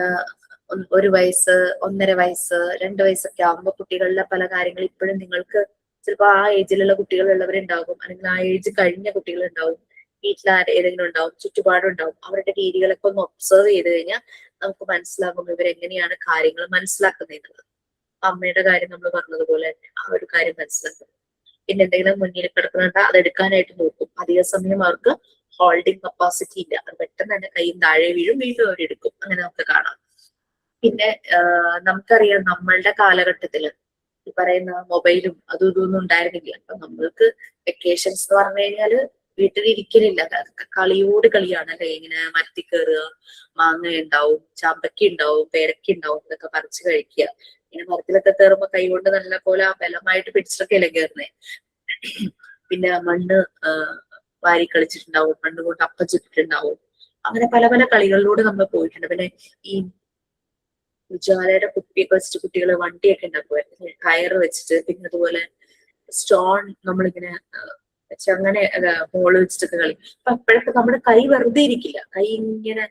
S4: 1 വയസ്സ്, 1.5 വയസ്സ്, 2 വയസ്സൊക്കെ ആകുമ്പോ കുട്ടികളിലെ പല കാര്യങ്ങൾ ഇപ്പോഴും നിങ്ങൾക്ക് ചിലപ്പോ ആ ഏജിലുള്ള കുട്ടികളുള്ളവരുണ്ടാകും, അല്ലെങ്കിൽ ആ ഏജ് കഴിഞ്ഞ കുട്ടികളുണ്ടാവും, വീട്ടിൽ ഏതെങ്കിലും ഉണ്ടാവും, ചുറ്റുപാടുണ്ടാവും. അവരുടെ രീതികളൊക്കെ ഒന്ന് ഒബ്സർവ് ചെയ്ത് കഴിഞ്ഞാൽ നമുക്ക് മനസ്സിലാകും ഇവരെങ്ങനെയാണ് കാര്യങ്ങൾ മനസ്സിലാക്കുന്നത്. അമ്മയുടെ കാര്യം നമ്മൾ പറഞ്ഞതുപോലെ തന്നെ ആ ഒരു കാര്യം മനസ്സിലാക്കുന്നത്. പിന്നെ എന്തെങ്കിലും മുന്നിൽ കിടക്കുന്നുണ്ട് അത് എടുക്കാനായിട്ട് നോക്കും. അധിക സമയം അവർക്ക് ഹോൾഡിംഗ് കപ്പാസിറ്റി ഇല്ല, അത് പെട്ടെന്ന് തന്നെ കൈ താഴെ വീഴും, വീണ്ടും അവരെടുക്കും. അങ്ങനെ നമുക്ക് കാണാം. പിന്നെ നമുക്കറിയാം നമ്മളുടെ കാലഘട്ടത്തില് ഈ പറയുന്ന മൊബൈലും അതും ഇതൊന്നും ഉണ്ടായിരുന്നില്ല. അപ്പൊ നമ്മൾക്ക് വെക്കേഷൻസ് എന്ന് പറഞ്ഞു കഴിഞ്ഞാല് വീട്ടിലിരിക്കലില്ല, കളിയോട് കളിയാണ് അല്ലെ. ഇങ്ങനെ മരത്തിൽ കയറുക, മാങ്ങ ഉണ്ടാവും, ചാമ്പക്ക ഉണ്ടാവും, പേരക്ക ഉണ്ടാവും, ഇതൊക്കെ പറിച്ച് കഴിക്കുക. ഇങ്ങനെ മരത്തിലൊക്കെ കയറുമ്പോ കൈകൊണ്ട് നല്ല പോലെ ബലമായിട്ട് പിടിച്ചിട്ടൊക്കെ അല്ലേ കയറുന്നേ. പിന്നെ മണ്ണ് വാരി കളിച്ചിട്ടുണ്ടാവും, മണ്ണ് കൊണ്ട് അപ്പം ചുറ്റിട്ടുണ്ടാവും. അങ്ങനെ പല പല കളികളിലൂടെ നമ്മൾ പോയിട്ടുണ്ട്. പിന്നെ ഈ ഉജാലയുടെ കുപ്പിയൊക്കെ വെച്ചിട്ട് കുട്ടികൾ വണ്ടിയൊക്കെ ഉണ്ടാക്കുമായിരുന്നു, കയറ് വെച്ചിട്ട്. പിന്നെ അതുപോലെ സ്റ്റോൺ നമ്മളിങ്ങനെ വെച്ച് അങ്ങനെ ബോൾ വെച്ചിട്ടൊക്കെ കളി. അപ്പൊ അപ്പോഴൊക്കെ നമ്മുടെ കൈ വെറുതെ ഇരിക്കില്ല, കൈ ഇങ്ങനെ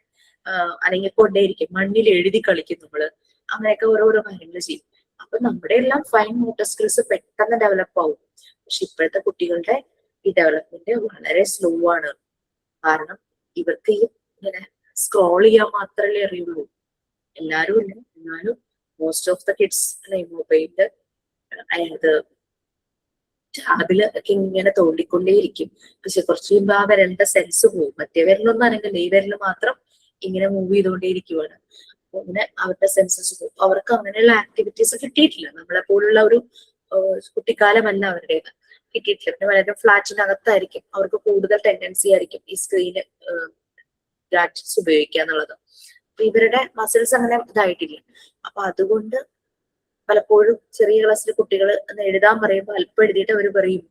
S4: അനങ്ങിക്കൊണ്ടേയിരിക്കും, മണ്ണിൽ എഴുതി കളിക്കും നമ്മള്. അങ്ങനെയൊക്കെ ഓരോരോ കാര്യങ്ങൾ ചെയ്യും. അപ്പൊ നമ്മുടെ എല്ലാം ഫൈൻ മോട്ടോർ സ്കിൽസ് പെട്ടെന്ന് ഡെവലപ്പ് ആവും. പക്ഷെ ഇപ്പോഴത്തെ കുട്ടികളുടെ ഈ ഡെവലപ്മെന്റ് വളരെ സ്ലോ ആണ്. കാരണം ഇവർക്ക് ഈ ഇങ്ങനെ സ്ക്രോൾ ചെയ്യാൻ മാത്രമല്ലേ അറിയുള്ളൂ. എല്ലാരും ഇല്ല, എന്നാലും മോസ്റ്റ് ഓഫ് ദ കിഡ്സ് അല്ലെ മൊബൈലില് അതായത് ടാബില് ഒക്കെ ഇങ്ങനെ തോണ്ടിക്കൊണ്ടേയിരിക്കും. പക്ഷെ കുറച്ച് കഴിയുമ്പോ ആ വിരലിന്റെ സെൻസ് പോകും. മറ്റേ വിരലൊന്നും അനങ്ങില്ല, ഈ വിരല് മാത്രം ഇങ്ങനെ മൂവ് ചെയ്തുകൊണ്ടേയിരിക്കുവാണ്. അപ്പൊ അങ്ങനെ അവരുടെ സെൻസസ് പോകും. അവർക്ക് അങ്ങനെയുള്ള ആക്ടിവിറ്റീസ് കിട്ടിയിട്ടില്ല. നമ്മളെ പോലുള്ള ഒരു കുട്ടിക്കാലമല്ല അവരുടേത്, കിട്ടിയിട്ടില്ല. പിന്നെ വളരെ ഫ്ലാറ്റിനകത്തായിരിക്കും, അവർക്ക് കൂടുതൽ ടെൻഡൻസി ആയിരിക്കും ഈ സ്ക്രീന് ഗാഡ്ജറ്റ്സ് ഉപയോഗിക്കുക എന്നുള്ളത്. അപ്പൊ ഇവരുടെ മസിൽസ് അങ്ങനെ ഇതായിട്ടില്ല. അപ്പൊ അതുകൊണ്ട് പലപ്പോഴും ചെറിയ ക്ലാസ്സിലെ കുട്ടികൾ എഴുതാൻ പറയുമ്പോൾ അല്പം എഴുതിയിട്ട് അവർ പറയും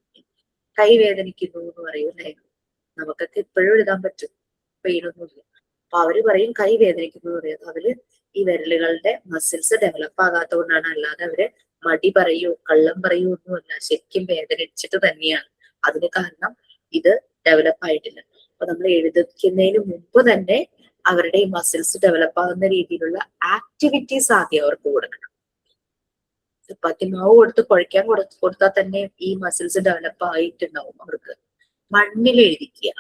S4: കൈ വേദനിക്കുന്നു എന്ന് പറയും അല്ലെ. നമുക്കൊക്കെ ഇപ്പോഴും എഴുതാൻ പറ്റും, പെയിനൊന്നുമില്ല. അപ്പൊ അവര് പറയും കൈ വേദനിക്കുന്നു എന്ന് പറയും. അവര് ഈ വിരലുകളുടെ മസിൽസ് ഡെവലപ്പ് ആകാത്തത് കൊണ്ടാണ്, അല്ലാതെ അവര് മടി പറയോ കള്ളം പറയോ ഒന്നുമല്ല, ശരിക്കും വേദനിച്ചിട്ട് തന്നെയാണ്. അതിന് കാരണം ഇത് ഡെവലപ്പ് ആയിട്ടില്ല. അപ്പൊ നമ്മൾ എഴുതിക്കുന്നതിന് മുമ്പ് തന്നെ അവരുടെ ഈ മസിൽസ് ഡെവലപ്പ് ആകുന്ന രീതിയിലുള്ള ആക്ടിവിറ്റീസ് ആദ്യം അവർക്ക് കൊടുക്കണം. ചപ്പാത്തി മാവ് കൊടുത്ത് കുഴയ്ക്കാൻ കൊടുത്താൽ തന്നെ ഈ മസിൽസ് ഡെവലപ്പ് ആയിട്ടുണ്ടാവും അവർക്ക്. മണ്ണിൽ എഴുതിക്കുക,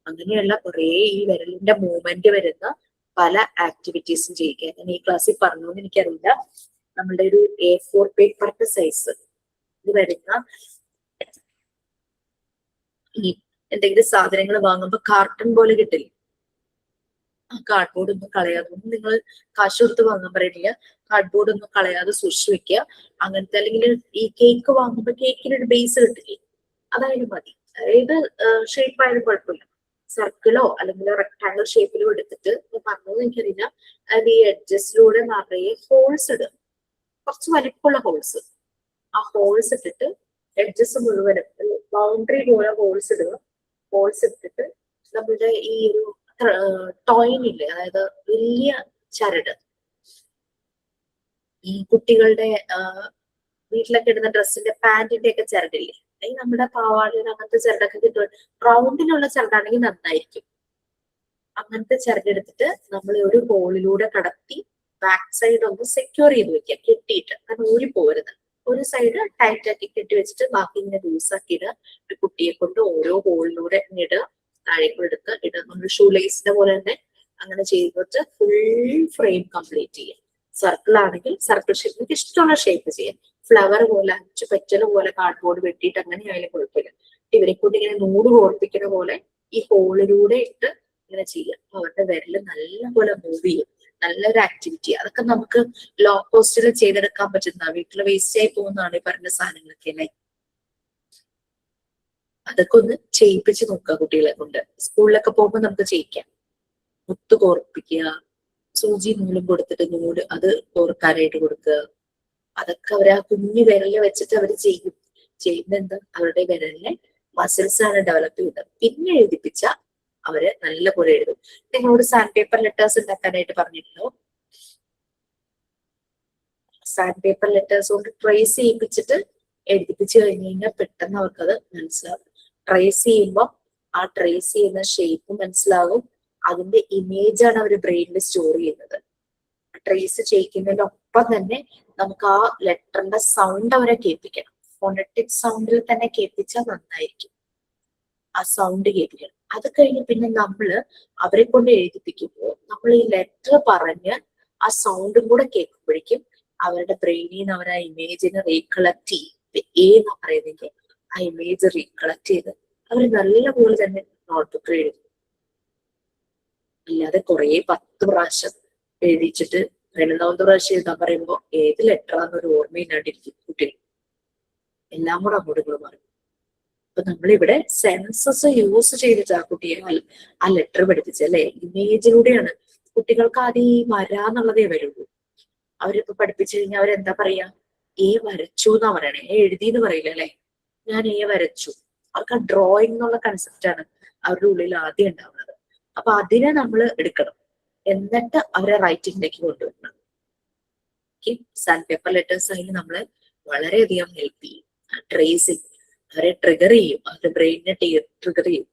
S4: അങ്ങനെയുള്ള കുറെ ഈ വിരലിന്റെ മൂവ്മെന്റ് വരുന്ന പല ആക്ടിവിറ്റീസും ചെയ്യുക. ഞാൻ ഈ ക്ലാസ്സിൽ പറഞ്ഞോന്ന് എനിക്കറിയില്ല. നമ്മളുടെ ഒരു A4 പേപ്പറിന്റെ സൈസ് ഇത് വരുന്ന ഈ എന്തെങ്കിലും സാധനങ്ങൾ വാങ്ങുമ്പോ കാർട്ടൺ പോലെ കിട്ടില്ല, ആ കാർഡ്ബോർഡ് ഒന്നും കളയാതെ, ഒന്നും നിങ്ങൾ കാശ് കൊടുത്ത് വാങ്ങാൻ പറയില്ല, കാർഡ്ബോർഡ് ഒന്നും കളയാതെ സൂക്ഷിച്ചു വെക്കുക. അങ്ങനത്തെ അല്ലെങ്കിൽ ഈ കേക്ക് വാങ്ങുമ്പോ കേക്കിനൊരു ബേസ് കിട്ടില്ലേ, അതായാലും മതി. ഏത് ഷേപ്പ് ആയാലും കുഴപ്പമില്ല, സർക്കിളോ അല്ലെങ്കിൽ റെക്ടാങ്കിൾ ഷേപ്പിലോ എടുത്തിട്ട് പറഞ്ഞത് എനിക്കറിയില്ല. അതിൽ ഈ എഡ്ജസിലൂടെ നിറയെ ഹോൾസ് ഇടുക, കുറച്ച് വലിപ്പമുള്ള ഹോൾസ്. ആ ഹോൾസ് ഇട്ടിട്ട് എഡ്ജസ് മുഴുവനും ബൗണ്ടറി പോലെ ഹോൾസ് ഇടുക. ഹോൾസ് ഇട്ടിട്ട് നമ്മുടെ ഈ ഒരു ടോയിനില്ലേ, അതായത് വലിയ ചരട്, ഈ കുട്ടികളുടെ വീട്ടിലൊക്കെ ഇടുന്ന ഡ്രസ്സിന്റെ പാന്റിന്റെ ഒക്കെ ചരടില്ലേ, ഈ നമ്മുടെ പാവാടയുടെ അങ്ങനത്തെ ചരടൊക്കെ കിട്ടും. റൗണ്ടിലുള്ള ചരടാണെങ്കിൽ നന്നായിരിക്കും. അങ്ങനത്തെ ചരടെടുത്തിട്ട് നമ്മൾ ഒരു ഹോളിലൂടെ കടത്തി ബാക്ക് സൈഡ് ഒന്ന് സെക്യൂർ ചെയ്ത് വെക്കാം, കെട്ടിയിട്ട്. കാരണം ഊരി പോരുത്. ഒരു സൈഡ് ടൈറ്റ് ആക്കി കെട്ടി വെച്ചിട്ട് ബാക്കി ഇങ്ങനെ ലൂസ് ആക്കി ഇടുക. ഒരു കുട്ടിയെ കൊണ്ട് ഓരോ ഹോളിലൂടെ ഇടുക, താഴേക്ക് ഇടുക. നമ്മൾ ഷൂ ലേസിന്റെ പോലെ തന്നെ അങ്ങനെ ചെയ്തിട്ട് ഫുൾ ഫ്രെയിം കംപ്ലീറ്റ് ചെയ്യാം. സർക്കിൾ ആണെങ്കിൽ സർക്കിൾ ഷേപ്പ്, നിങ്ങൾക്ക് ഇഷ്ടമുള്ള ഷേപ്പ് ചെയ്യാം. ഫ്ലവർ പോലെ, അഞ്ചു പെറ്റൽ പോലെ കാർഡ്ബോർഡ് വെട്ടിയിട്ട് അങ്ങനെ ആയാലും കുഴപ്പമില്ല. ഇവരെ കൊണ്ട് ഇങ്ങനെ നൂറ് ഓർപ്പിക്കുന്ന പോലെ ഈ ഹോളിലൂടെ ഇട്ട് ഇങ്ങനെ ചെയ്യാം. അവരുടെ വിരല് നല്ലപോലെ മൂവ് ചെയ്യും. നല്ലൊരു ആക്ടിവിറ്റി. അതൊക്കെ നമുക്ക് ലോ കോസ്റ്റിൽ ചെയ്തെടുക്കാൻ പറ്റുന്ന, വീട്ടിൽ വേസ്റ്റ് ആയി പോകുന്നതാണ് ഈ പറഞ്ഞ സാധനങ്ങളൊക്കെ അല്ലേ. അതൊക്കെ ഒന്ന് ചെയ്യിപ്പിച്ച് നോക്കുക കുട്ടികളെ കൊണ്ട്. സ്കൂളിലൊക്കെ പോകുമ്പോൾ നമുക്ക് ചെയ്യിക്കാം. മുത്ത് കോർപ്പിക്കുക, സൂചി നൂലും കൊടുത്തിട്ട് നൂല് അത് കോർക്കാനായിട്ട് കൊടുക്കുക. അതൊക്കെ അവർ ആ കുഞ്ഞു വിരലിൽ വെച്ചിട്ട് അവർ ചെയ്യും. ചെയ്യുന്ന എന്താ, അവരുടെ വിരലിലെ മസിൽസ് ആണ് ഡെവലപ്പ് ചെയ്യുന്നത്. പിന്നെ എഴുതിപ്പിച്ച അവര് നല്ല പോലെ എഴുതും. നിങ്ങളോട് സാൻഡ് പേപ്പർ ലെറ്റേഴ്സ് ഉണ്ടാക്കാനായിട്ട് പറഞ്ഞിട്ടുണ്ടോ? സാൻഡ് പേപ്പർ ലെറ്റേഴ്സ് കൊണ്ട് ട്രേസ് ചെയ്യിപ്പിച്ചിട്ട് എഴുതിപ്പിച്ച് കഴിഞ്ഞ് കഴിഞ്ഞാൽ പെട്ടെന്ന് അവർക്കത് മനസ്സിലാവും. ട്രേസ് ചെയ്യുമ്പോൾ ആ ട്രേസ് ചെയ്യുന്ന ഷേപ്പ് മനസ്സിലാവും. അതിന്റെ ഇമേജ് ആണ് അവർ ബ്രെയിനിൽ സ്റ്റോർ ചെയ്യുന്നത്. ട്രേസ് ചെയ്യിക്കുന്നതിനൊപ്പം തന്നെ നമുക്ക് ആ ലെറ്ററിന്റെ സൗണ്ട് അവരെ കേൾപ്പിക്കണം. ഫോണറ്റിക് സൗണ്ടിൽ തന്നെ കേൾപ്പിച്ചാൽ നന്നായിരിക്കും. ആ സൗണ്ട് കേൾപ്പിക്കണം. അത് കഴിഞ്ഞ് പിന്നെ നമ്മള് അവരെ കൊണ്ട് എഴുതിപ്പിക്കുമ്പോൾ നമ്മൾ ഈ ലെറ്റർ പറഞ്ഞ് ആ സൗണ്ടും കൂടെ കേൾക്കുമ്പോഴേക്കും അവരുടെ ബ്രെയിനിൽ നിന്ന് അവർ ആ ഇമേജിനെ റീകളക്ട് ചെയ്യും. എ എന്ന് പറയുന്നെങ്കിൽ ആ ഇമേജ് റീകളക്ട് ചെയ്ത് അവർ നല്ലപോലെ തന്നെ നോട്ട്ബുക്കിൽ എഴുതും. അല്ലാതെ കുറെ 10 പ്രാവശ്യം എഴുതിച്ചിട്ട് 12ാമത്തെ പ്രാവശ്യം എഴുതാൻ പറയുമ്പോൾ ഏത് ലെറ്ററാന്നൊരു ഓർമ്മയില്ലാണ്ടിരിക്കും കുട്ടികൾ. എല്ലാം കൂടെ അങ്ങോട്ടും മാറും. അപ്പൊ നമ്മളിവിടെ സെൻസസ് യൂസ് ചെയ്തിട്ട് ആ കുട്ടിയെ ആ ലെറ്റർ പഠിപ്പിച്ചല്ലേ, ഇമേജിലൂടെയാണ്. കുട്ടികൾക്ക് ആദ്യം ഈ വരാന്നുള്ളതേ വരുള്ളൂ. അവരിപ്പോ പഠിപ്പിച്ചു കഴിഞ്ഞാൽ അവരെന്താ പറയാ, എ വരച്ചു എന്നാ പറയണേ, എഴുതി എന്ന് പറയില്ല അല്ലെ. ഞാൻ എ വരച്ചു. അവർക്ക് ആ ഡ്രോയിങ് എന്നുള്ള കൺസെപ്റ്റ് ആണ് അവരുടെ ഉള്ളിൽ ആദ്യം ഉണ്ടാവുന്നത്. അപ്പൊ അതിനെ നമ്മൾ എടുക്കണം, എന്നിട്ട് അവരെ റൈറ്റിംഗിലേക്ക് കൊണ്ടുവരണം. സാൻഡ് പേപ്പർ ലെറ്റേഴ്സ് അതിൽ നമ്മളെ വളരെയധികം ഹെൽപ്പ് ചെയ്യും. ട്രേസിങ് അവരെ ട്രിഗർ ചെയ്യും, അവരുടെ ബ്രെയിനിനെ ട്രിഗർ ചെയ്യും.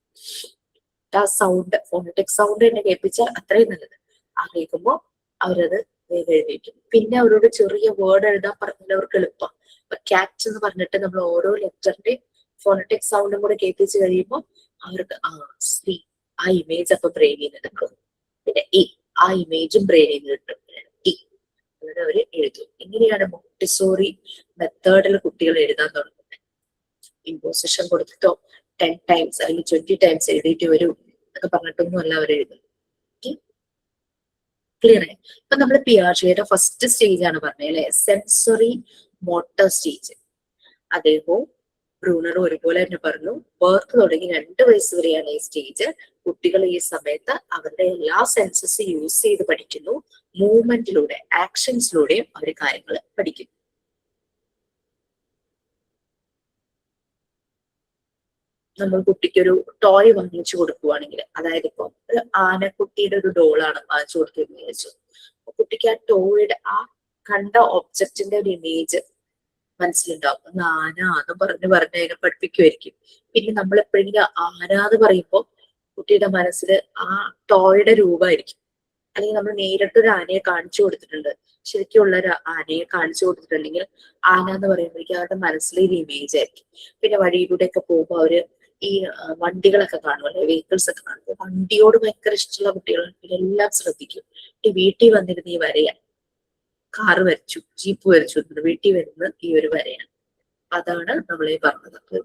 S4: ആ സൗണ്ട്, ഫോണറ്റിക് സൗണ്ട് തന്നെ കേൾപ്പിച്ചാൽ അത്രയും നല്ലത്. ആ കേൾക്കുമ്പോൾ അവരത് എഴുതിയിരിക്കും. പിന്നെ അവരോട് ചെറിയ വേർഡ് എഴുതാൻ പറഞ്ഞാൽ അവർക്ക് എളുപ്പം. ഇപ്പൊ ക്യാറ്റ് എന്ന് പറഞ്ഞിട്ട് നമ്മൾ ഓരോ ലെറ്ററിന്റെ ഫോണറ്റിക് സൗണ്ടും കൂടെ കേൾപ്പിച്ച് കഴിയുമ്പോൾ അവർക്ക് സി ആ ഇമേജ് അപ്പൊ ബ്രെയിനിൽ നിന്ന് എടുക്കും. പിന്നെ ഇ ആ ഇമേജും ബ്രെയിനിൽ നിന്ന് കിട്ടും. ടി അങ്ങനെ അവര് എഴുതും. എങ്ങനെയാണ് മോണ്ടിസോറി മെത്തേഡിൽ കുട്ടികൾ എഴുതാൻ തുടങ്ങുന്നത്? ഇമ്പോസിഷൻ കൊടുത്തിട്ടോ 10 ടൈംസ് അല്ലെങ്കിൽ 20 ടൈംസ് എഴുതിയിട്ട് വരും എന്നൊക്കെ പറഞ്ഞിട്ടൊന്നും അല്ല അവർ എഴുതുന്നത്. ക്ലിയർ ആയി? ഇപ്പൊ നമ്മൾ പിയാജെയുടെ ഫസ്റ്റ് സ്റ്റേജ് ആണ് പറഞ്ഞത് അല്ലെ, സെൻസറി മോട്ടർ സ്റ്റേജ്. അദ്ദേഹവും ബ്രൂണറും ഒരുപോലെ തന്നെ പറഞ്ഞു, ബർത്ത് തുടങ്ങി 2 വയസ്സ് വരെയാണ് ഈ സ്റ്റേജ്. കുട്ടികൾ ഈ സമയത്ത് അവരുടെ എല്ലാ സെൻസസ് യൂസ് ചെയ്ത് പഠിക്കുന്നു. മൂവ്മെന്റിലൂടെ, ആക്ഷൻസിലൂടെയും അവർ കാര്യങ്ങൾ പഠിക്കുന്നു. നമ്മൾ കുട്ടിക്ക് ഒരു ടോയ് വാങ്ങിച്ചു കൊടുക്കുവാണെങ്കിൽ, അതായത് ഇപ്പൊ ഒരു ആനക്കുട്ടിയുടെ ഒരു ഡോളാണ് വാങ്ങിച്ചു കൊടുത്തെന്ന് വിചാരിച്ചു. കുട്ടിക്ക് ആ ടോയുടെ ആ കണ്ട ഒബ്ജക്റ്റിന്റെ ഒരു ഇമേജ് മനസ്സിലുണ്ടാവും. ആന എന്ന് പറഞ്ഞ് അതിനെ പഠിപ്പിക്കുമായിരിക്കും. പിന്നെ നമ്മൾ എപ്പോഴെങ്കിലും ആന എന്ന് പറയുമ്പോൾ കുട്ടിയുടെ മനസ്സിൽ ആ ടോയുടെ രൂപമായിരിക്കും. അല്ലെങ്കിൽ നമ്മൾ നേരിട്ടൊരു ആനയെ കാണിച്ചു കൊടുത്തിട്ടുണ്ട്, ശരിക്കുള്ള ഒരു ആനയെ കാണിച്ചു കൊടുത്തിട്ടുണ്ടെങ്കിൽ ആന എന്ന് പറയുമ്പോഴേക്കും അവരുടെ മനസ്സിലൊരു ഇമേജ് ആയിരിക്കും. പിന്നെ വഴിയിലൂടെ ഒക്കെ പോകുമ്പോൾ അവര് ഈ വണ്ടികളൊക്കെ കാണുമല്ലോ, വെഹിക്കിൾസ് ഒക്കെ കാണുമ്പോൾ വണ്ടിയോട് ഭയങ്കര ഇഷ്ടമുള്ള കുട്ടികൾ എല്ലാം ശ്രദ്ധിക്കും. ഈ വീട്ടിൽ വന്നിരുന്ന് ഈ വരയാ, കാറ് വരച്ചു, ജീപ്പ് വരച്ചു, വീട്ടിൽ വരുന്ന ഈ ഒരു വരയാണ്. അതാണ് നമ്മളീ പറഞ്ഞത്.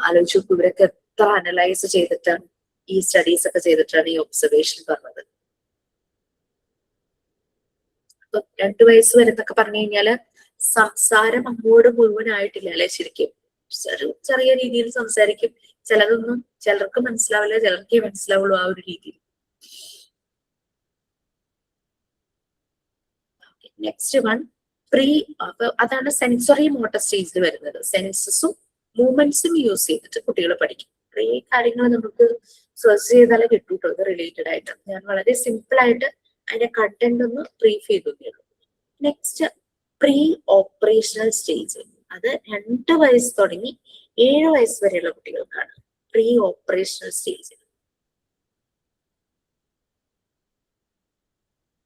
S4: ആലോചിച്ചു നോക്കൂ, ഇവരൊക്കെ എത്ര അനലൈസ് ചെയ്തിട്ടാണ് ഈ സ്റ്റഡീസ് ഒക്കെ ചെയ്തിട്ടാണ് ഈ ഒബ്സർവേഷൻ പറഞ്ഞത്. ഇപ്പൊ 2 വയസ്സ് വരെ എന്നൊക്കെ പറഞ്ഞു കഴിഞ്ഞാല് സംസാരം അങ്ങോട്ട് മുഴുവനായിട്ടില്ല അല്ലെ. ശരിക്കും ചെറിയ രീതിയിൽ സംസാരിക്കും. ചിലതൊന്നും ചിലർക്ക് മനസ്സിലാവില്ല, ചിലർക്കേ മനസ്സിലാവുള്ളൂ ആ ഒരു രീതിയിൽ. നെക്സ്റ്റ് വൺ പ്രീ, അതാണ് സെൻസറി മോട്ടർ സ്റ്റേജിൽ വരുന്നത്. സെൻസസും മൂവ്മെന്റ്സും യൂസ് ചെയ്തിട്ട് കുട്ടികൾ പഠിക്കും. കുറേ കാര്യങ്ങൾ നമുക്ക് സെർച്ച് ചെയ്താലേ കിട്ടൂട്ടോ ഇത് റിലേറ്റഡ് ആയിട്ട്. ഞാൻ വളരെ സിമ്പിൾ ആയിട്ട് അതിന്റെ കണ്ടന്റ് ഒന്ന് ബ്രീഫ് ചെയ്തു. നെക്സ്റ്റ് പ്രീ ഓപ്പറേഷണൽ സ്റ്റേജ്, അത് 2 വയസ്സ് തുടങ്ങി 7 വയസ്സ് വരെയുള്ള കുട്ടികൾക്കാണ് പ്രീ ഓപ്പറേഷണൽ സ്റ്റേജ്.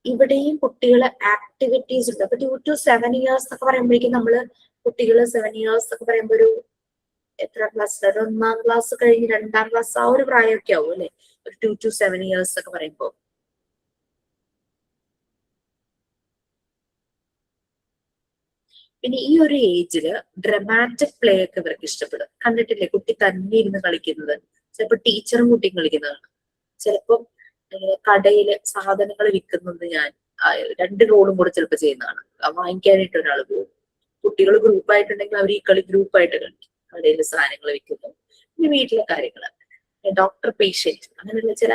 S4: ഇവിടെയും കുട്ടികളെ ആക്ടിവിറ്റീസ് ഉണ്ട്. അപ്പൊ 2 to 7 years എന്നൊക്കെ പറയുമ്പോഴേക്കും നമ്മള് കുട്ടികള് 7 years എന്നൊക്കെ പറയുമ്പോ ഒരു എത്ര ക്ലാസ്, 1ാം ക്ലാസ് കഴിഞ്ഞ് 2ാം ക്ലാസ് ആ ഒരു പ്രായമൊക്കെ ആവും അല്ലെ, ഒരു 2 to 7 years എന്നൊക്കെ പറയുമ്പോ. പിന്നെ ഈ ഒരു ഏജില് ഡ്രമാറ്റിക് പ്ലേ ഒക്കെ ഇവർക്ക് ഇഷ്ടപ്പെടും. കണ്ടിട്ടില്ലേ കുട്ടി തന്നെ ഇരുന്ന് കളിക്കുന്നത്? ചിലപ്പോ ടീച്ചറും കുട്ടിയും കളിക്കുന്നതാണ്. ചിലപ്പോ കടയില് സാധനങ്ങൾ വിൽക്കുന്നത് ഞാൻ 2 റോളും കൂടെ ചിലപ്പോൾ ചെയ്യുന്നതാണ്. വാങ്ങിക്കാനായിട്ട് ഒരാൾ പോകും. കുട്ടികൾ ഗ്രൂപ്പായിട്ടുണ്ടെങ്കിൽ അവർ ഈ കളി ഗ്രൂപ്പായിട്ട് കളിക്കും. കടയിൽ സാധനങ്ങൾ വിൽക്കുന്നു. പിന്നെ വീട്ടിലെ കാര്യങ്ങൾ, ഡോക്ടർ പേഷ്യന്റ്, അങ്ങനെയുള്ള ചില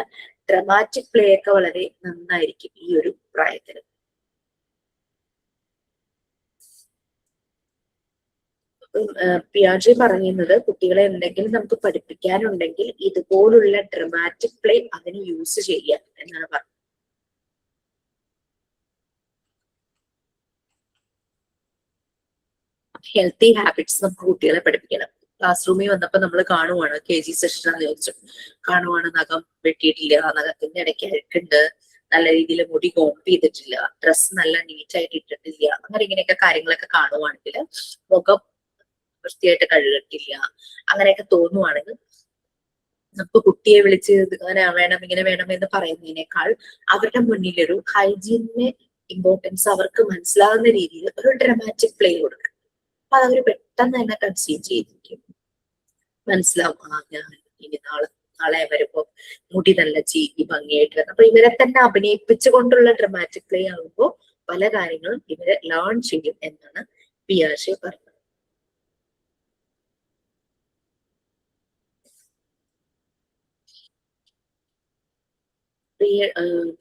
S4: ഡ്രമാറ്റിക് പ്ലേ ഒക്കെ വളരെ നന്നായിരിക്കും ഈ ഒരു പ്രായത്തിൽ. പിയാജെ പറയുന്നത് കുട്ടികളെ എന്തെങ്കിലും നമുക്ക് പഠിപ്പിക്കാനുണ്ടെങ്കിൽ ഇതുപോലുള്ള ഡ്രമാറ്റിക് പ്ലേ അതിന് യൂസ് ചെയ്യുക എന്നാണ് പറഞ്ഞത്. ഹെൽത്തി ഹാബിറ്റ്സ് നമുക്ക് കുട്ടികളെ പഠിപ്പിക്കണം. ക്ലാസ് റൂമിൽ വന്നപ്പോൾ നമ്മൾ കാണുവാണ്, KG സെഷനാന്ന് ചോദിച്ചു, കാണുവാണ് നഖം വെട്ടിയിട്ടില്ല, നഖത്തിന്റെ ഇടയ്ക്ക് അഴുക്കുണ്ട്, നല്ല രീതിയിൽ മുടി കോംപ് ചെയ്തിട്ടില്ല, ഡ്രസ്സ് നല്ല നീറ്റായിട്ട് ഇട്ടിട്ടില്ല, അങ്ങനെ ഇങ്ങനെയൊക്കെ കാര്യങ്ങളൊക്കെ കാണുവാണെങ്കിൽ, മുഖം വൃത്തിയായിട്ട് കഴുകട്ടില്ല, അങ്ങനെയൊക്കെ തോന്നുവാണെങ്കിൽ നമുക്ക് കുട്ടിയെ വിളിച്ച് അങ്ങനെ വേണം ഇങ്ങനെ വേണം എന്ന് പറയുന്നതിനേക്കാൾ അവരുടെ മുന്നിലൊരു ഹൈജീനിന്റെ ഇമ്പോർട്ടൻസ് അവർക്ക് മനസ്സിലാകുന്ന രീതിയിൽ ഒരു ഡ്രമാറ്റിക് പ്ലേ കൊടുക്കുക. അപ്പൊ അതവര് പെട്ടെന്ന് തന്നെ കൺസീവ് ചെയ്തിരിക്കും. മനസ്സിലാവും, ഞാൻ ഇനി നാളെ വരുമ്പോ മുടി നല്ല ചീകി ഭംഗിയായിട്ട് വരണം. അപ്പൊ ഇവരെ തന്നെ അഭിനയിപ്പിച്ചുകൊണ്ടുള്ള ഡ്രമാറ്റിക് പ്ലേ ആകുമ്പോൾ പല കാര്യങ്ങളും ഇവരെ ലേൺ ചെയ്യും എന്നാണ് പിയാഷെ പറഞ്ഞത്. ഈ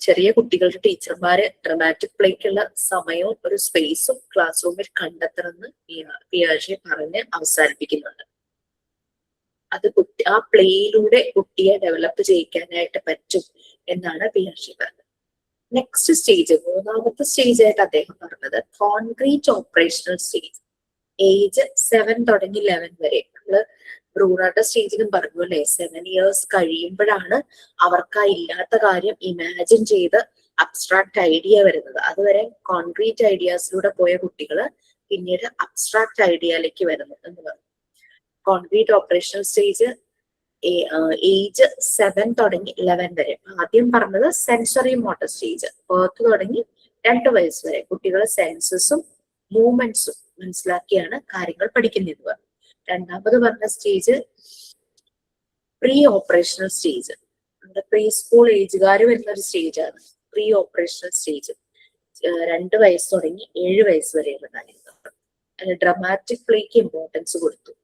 S4: ചെറിയ കുട്ടികളുടെ ടീച്ചർമാര് ഡ്രമാറ്റിക് പ്ലേക്കുള്ള സമയവും ഒരു സ്പേസും ക്ലാസ് റൂമിൽ കണ്ടെത്തണമെന്ന് പിയാഷെ പറഞ്ഞ് അവസാനിപ്പിക്കുന്നുണ്ട്. അത് ആ പ്ലേയിലൂടെ കുട്ടിയെ ഡെവലപ്പ് ചെയ്യിക്കാനായിട്ട് പറ്റും എന്നാണ് പിയാഷെ പറഞ്ഞത്. നെക്സ്റ്റ് സ്റ്റേജ്, മൂന്നാമത്തെ സ്റ്റേജ് ആയിട്ട് അദ്ദേഹം പറഞ്ഞത് കോൺക്രീറ്റ് ഓപ്പറേഷണൽ സ്റ്റേജ്. ഏജ് 7 തുടങ്ങി 11 വരെ. നമ്മള് ബ്രൂണറുടെ സ്റ്റേജിലും പറഞ്ഞു അല്ലെ, 7 years കഴിയുമ്പോഴാണ് അവർക്ക് ആ ഇല്ലാത്ത കാര്യം ഇമാജിൻ ചെയ്ത് അബ്സ്ട്രാക്ട് ഐഡിയ വരുന്നത്. അതുവരെ കോൺക്രീറ്റ് ഐഡിയാസിലൂടെ പോയ കുട്ടികള് പിന്നീട് അബ്സ്ട്രാക്ട് ഐഡിയയിലേക്ക് വരുന്നു എന്ന് പറഞ്ഞു. കോൺക്രീറ്റ് ഓപ്പറേഷണൽ സ്റ്റേജ് ഏജ് 7 തുടങ്ങി 11 വരെ. ആദ്യം പറഞ്ഞത് സെൻസറി മോട്ടർ സ്റ്റേജ്, ബർത്ത് തുടങ്ങി 2 വയസ്സ് വരെ കുട്ടികൾ സെൻസസും മൂവ്മെന്റ്സും മനസ്സിലാക്കിയാണ് കാര്യങ്ങൾ പഠിക്കുന്നത്. രണ്ടാമത് പറഞ്ഞ സ്റ്റേജ് പ്രീ ഓപ്പറേഷണൽ സ്റ്റേജ്. നമ്മുടെ പ്രീ സ്കൂൾ ഏജുകാർ വരുന്ന ഒരു സ്റ്റേജാണ് പ്രീ ഓപ്പറേഷണൽ സ്റ്റേജ്. 2 വയസ്സ് തുടങ്ങി 7 വയസ്സ് വരെയുള്ള കാര്യങ്ങൾ. അതിന് ഡ്രമാറ്റിക് പ്ലേക്ക് ഇമ്പോർട്ടൻസ് കൊടുത്തു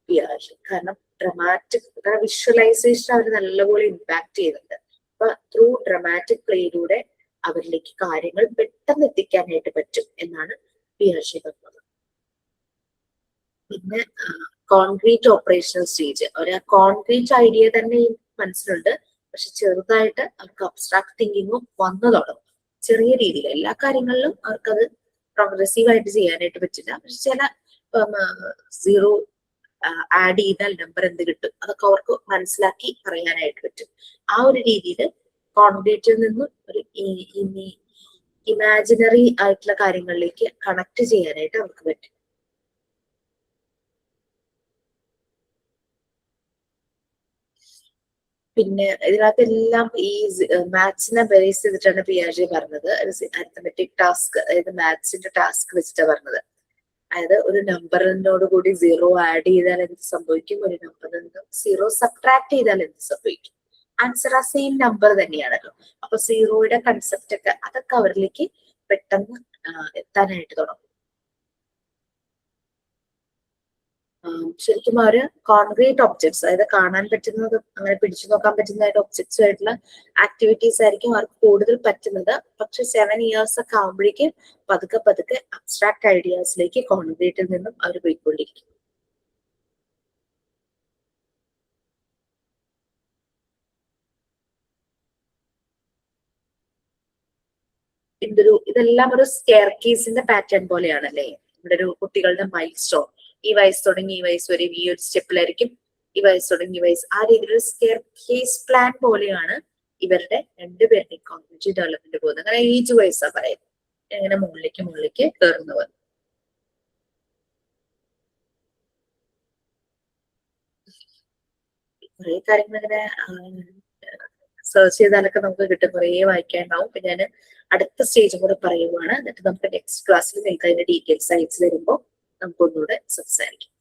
S4: പിയാഷെ. കാരണം ഡ്രമാറ്റിക് വിഷ്വലൈസേഷൻ അവർ നല്ലപോലെ ഇമ്പാക്ട് ചെയ്യുന്നുണ്ട്. അപ്പൊ ത്രൂ ഡ്രമാറ്റിക് പ്ലേയിലൂടെ അവരിലേക്ക് കാര്യങ്ങൾ പെട്ടെന്ന് എത്തിക്കാനായിട്ട് പറ്റും എന്നാണ് പിയാഷെ പറഞ്ഞത്. പിന്നെ കോൺക്രീറ്റ് ഓപ്പറേഷണൽ സ്റ്റേജ്, ഒരു കോൺക്രീറ്റ് ഐഡിയ തന്നെ മനസ്സിലുണ്ട്, പക്ഷെ ചെറുതായിട്ട് അവർക്ക് അബ്സ്ട്രാക്ട് തിങ്കിങ്ങും വന്നു തുടങ്ങും. ചെറിയ രീതിയിൽ എല്ലാ കാര്യങ്ങളിലും അവർക്കത് പ്രോഗ്രസീവ് ആയിട്ട് ചെയ്യാനായിട്ട് പറ്റില്ല. പക്ഷെ ചില 0 ആഡ് ചെയ്താൽ നമ്പർ എന്ത് കിട്ടും അതൊക്കെ അവർക്ക് മനസ്സിലാക്കി പറയാനായിട്ട് പറ്റും. ആ ഒരു രീതിയിൽ കോൺക്രീറ്റിൽ നിന്നും ഒരു ഇമാജിനറി ആയിട്ടുള്ള കാര്യങ്ങളിലേക്ക് കണക്ട് ചെയ്യാനായിട്ട് അവർക്ക് പറ്റും. പിന്നെ ഇതിനകത്തെല്ലാം ഈ മാത്സിനെ ബേസ് ചെയ്തിട്ടാണ് പിയാഷെ പറഞ്ഞത്. അരിത്തമെറ്റിക് ടാസ്ക്, അതായത് മാത്സിന്റെ ടാസ്ക് വെച്ചിട്ടാണ് പറഞ്ഞത്. അതായത് ഒരു നമ്പറിനോട് കൂടി 0 ആഡ് ചെയ്താൽ എന്ത് സംഭവിക്കും, ഒരു നമ്പറിൽ നിന്ന് 0 സബ്ട്രാക്ട് ചെയ്താൽ എന്ത് സംഭവിക്കും. ആൻസർ ആ സെയിം നമ്പർ തന്നെയാണല്ലോ. അപ്പൊ 0യുടെ കൺസെപ്റ്റ് ഒക്കെ അതൊക്കെ അവരിലേക്ക് പെട്ടെന്ന് എത്താനായിട്ട് തുടങ്ങും. ശരിക്കും അവര് കോൺക്രീറ്റ് ഒബ്ജക്ട്സ്, അതായത് കാണാൻ പറ്റുന്നത്, അങ്ങനെ പിടിച്ചു നോക്കാൻ പറ്റുന്നതായിട്ട് ഒബ്ജക്ട്സ് ആയിട്ടുള്ള ആക്ടിവിറ്റീസ് ആയിരിക്കും അവർക്ക് കൂടുതൽ പറ്റുന്നത്. പക്ഷെ 7 years ഒക്കെ ആകുമ്പോഴേക്കും പതുക്കെ പതുക്കെ അബ്സ്ട്രാക്ട് ഐഡിയാസിലേക്ക് കോൺക്രീറ്റിൽ നിന്നും അവർ പോയിക്കൊണ്ടിരിക്കും. ഇതെല്ലാം ഒരു സ്റ്റെയർ കേസിന്റെ പാറ്റേൺ പോലെയാണല്ലേ. ഇവിടെ ഒരു കുട്ടികളുടെ മൈൽ സ്റ്റോൺ, ഈ വയസ്സ് തുടങ്ങി ഈ വയസ്സ് വരെ ഈ ഒരു സ്റ്റെപ്പിലായിരിക്കും, ഈ വയസ്സ് തുടങ്ങി ഈ വയസ്സ്, ആ രീതിയിലൊരു സ്റ്റെയർ കേസ് പ്ലാൻ പോലെയാണ് ഇവരുടെ രണ്ടുപേരുടെയും കോഗ്നിറ്റീവ് ഡെവലപ്മെന്റ് പോകുന്നത്. അങ്ങനെ ഏജ് വയസ്സാ പറയുന്നത്, എങ്ങനെ മുകളിലേക്ക് കയറുന്നവർ. കുറെ കാര്യങ്ങൾ ഇങ്ങനെ സെർച്ച് ചെയ്താലൊക്കെ നമുക്ക് കിട്ടും, കുറേ വായിക്കാനുണ്ടാവും. അപ്പൊ ഞാൻ അടുത്ത സ്റ്റേജും കൂടെ പറയുവാണ്, എന്നിട്ട് നമുക്ക് നെക്സ്റ്റ് ക്ലാസ്സിൽ നിങ്ങൾക്ക് അതിന്റെ ഡീറ്റെയിൽസ് അയച്ചു തരുമ്പോൾ നമുക്കൊന്നുകൂടെ സംസാരിക്കാം.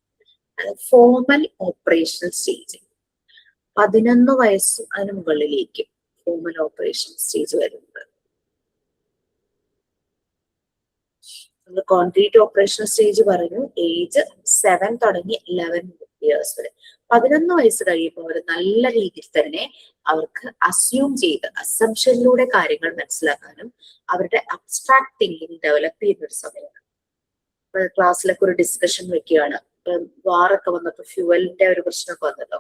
S4: ഫോർമൽ ഓപ്പറേഷണൽ സ്റ്റേജ് 11 വയസ്സും അതിന് മുകളിലേക്ക് ഫോർമൽ ഓപ്പറേഷൻ സ്റ്റേജ് വരുന്നത്. നമ്മൾ കോൺക്രീറ്റ് ഓപ്പറേഷൻ സ്റ്റേജ് പറഞ്ഞു ഏജ് 7 തുടങ്ങി 11 years വരെ. 11 വയസ്സ് കഴിയുമ്പോൾ അവർ നല്ല രീതിയിൽ തന്നെ അവർക്ക് അസ്യൂം ചെയ്ത് അസംഷനിലൂടെ കാര്യങ്ങൾ മനസ്സിലാക്കാനും അവരുടെ അബ്സ്ട്രാക്ട് തിങ്കിങ് ഡെവലപ്പ് ചെയ്യുന്ന ഒരു സമയമാണ്. ക്ലാസ്സിലൊക്കെ ഒരു ഡിസ്കഷൻ വെക്കുകയാണ്, വാറൊക്കെ വന്നപ്പോ ഫ്യൂവലിന്റെ ഒരു പ്രശ്നമൊക്കെ വന്നല്ലോ.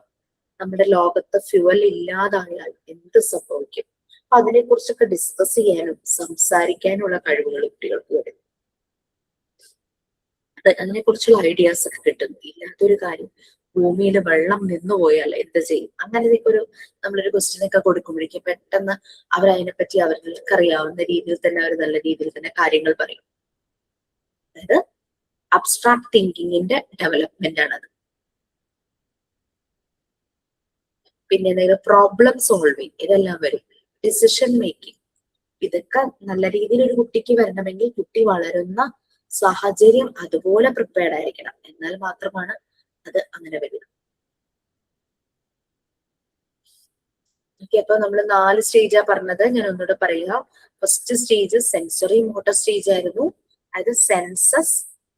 S4: നമ്മുടെ ലോകത്ത് ഫ്യൂവൽ ഇല്ലാതായാൽ എന്ത് സംഭവിക്കും, അപ്പൊ അതിനെ കുറിച്ചൊക്കെ ഡിസ്കസ് ചെയ്യാനും സംസാരിക്കാനുള്ള കഴിവുകൾ കുട്ടികൾക്ക് വരും. അതിനെ കുറിച്ചുള്ള ഐഡിയാസ് ഒക്കെ കിട്ടും. ഇല്ലാത്തൊരു കാര്യം, ഭൂമിയിൽ വെള്ളം നിന്നുപോയാൽ എന്ത് ചെയ്യും, അങ്ങനെയൊക്കെ ഒരു നമ്മളൊരു ക്വസ്റ്റ്യൻ ഒക്കെ കൊടുക്കുമ്പോഴേക്കും പെട്ടെന്ന് അവരതിനെപ്പറ്റി അവർക്ക് അറിയാവുന്ന രീതിയിൽ തന്നെ അവർ നല്ല രീതിയിൽ തന്നെ കാര്യങ്ങൾ പറയും. അതായത് അബ്സ്ട്രാക്ട് തിങ്കിങ്ങിന്റെ ഡെവലപ്മെന്റ് ആണത്. പിന്നെ എന്തെങ്കിലും പ്രോബ്ലം സോൾവിങ്, ഇതെല്ലാം വരും. ഡിസിഷൻ മേക്കിംഗ്, ഇതൊക്കെ നല്ല രീതിയിൽ ഒരു കുട്ടിക്ക് വരണമെങ്കിൽ കുട്ടി വളരുന്ന സാഹചര്യം അതുപോലെ പ്രിപ്പയർഡ് ആയിരിക്കണം, എന്നാൽ മാത്രമാണ് അത് അങ്ങനെ വരിക. ഓക്കെ, അപ്പൊ നമ്മൾ 4 സ്റ്റേജാ പറഞ്ഞത്. ഞാൻ ഒന്നുകൂടെ പറയുക. First stage sensory motor stage ആയിരുന്നു. അത് സെൻസസ്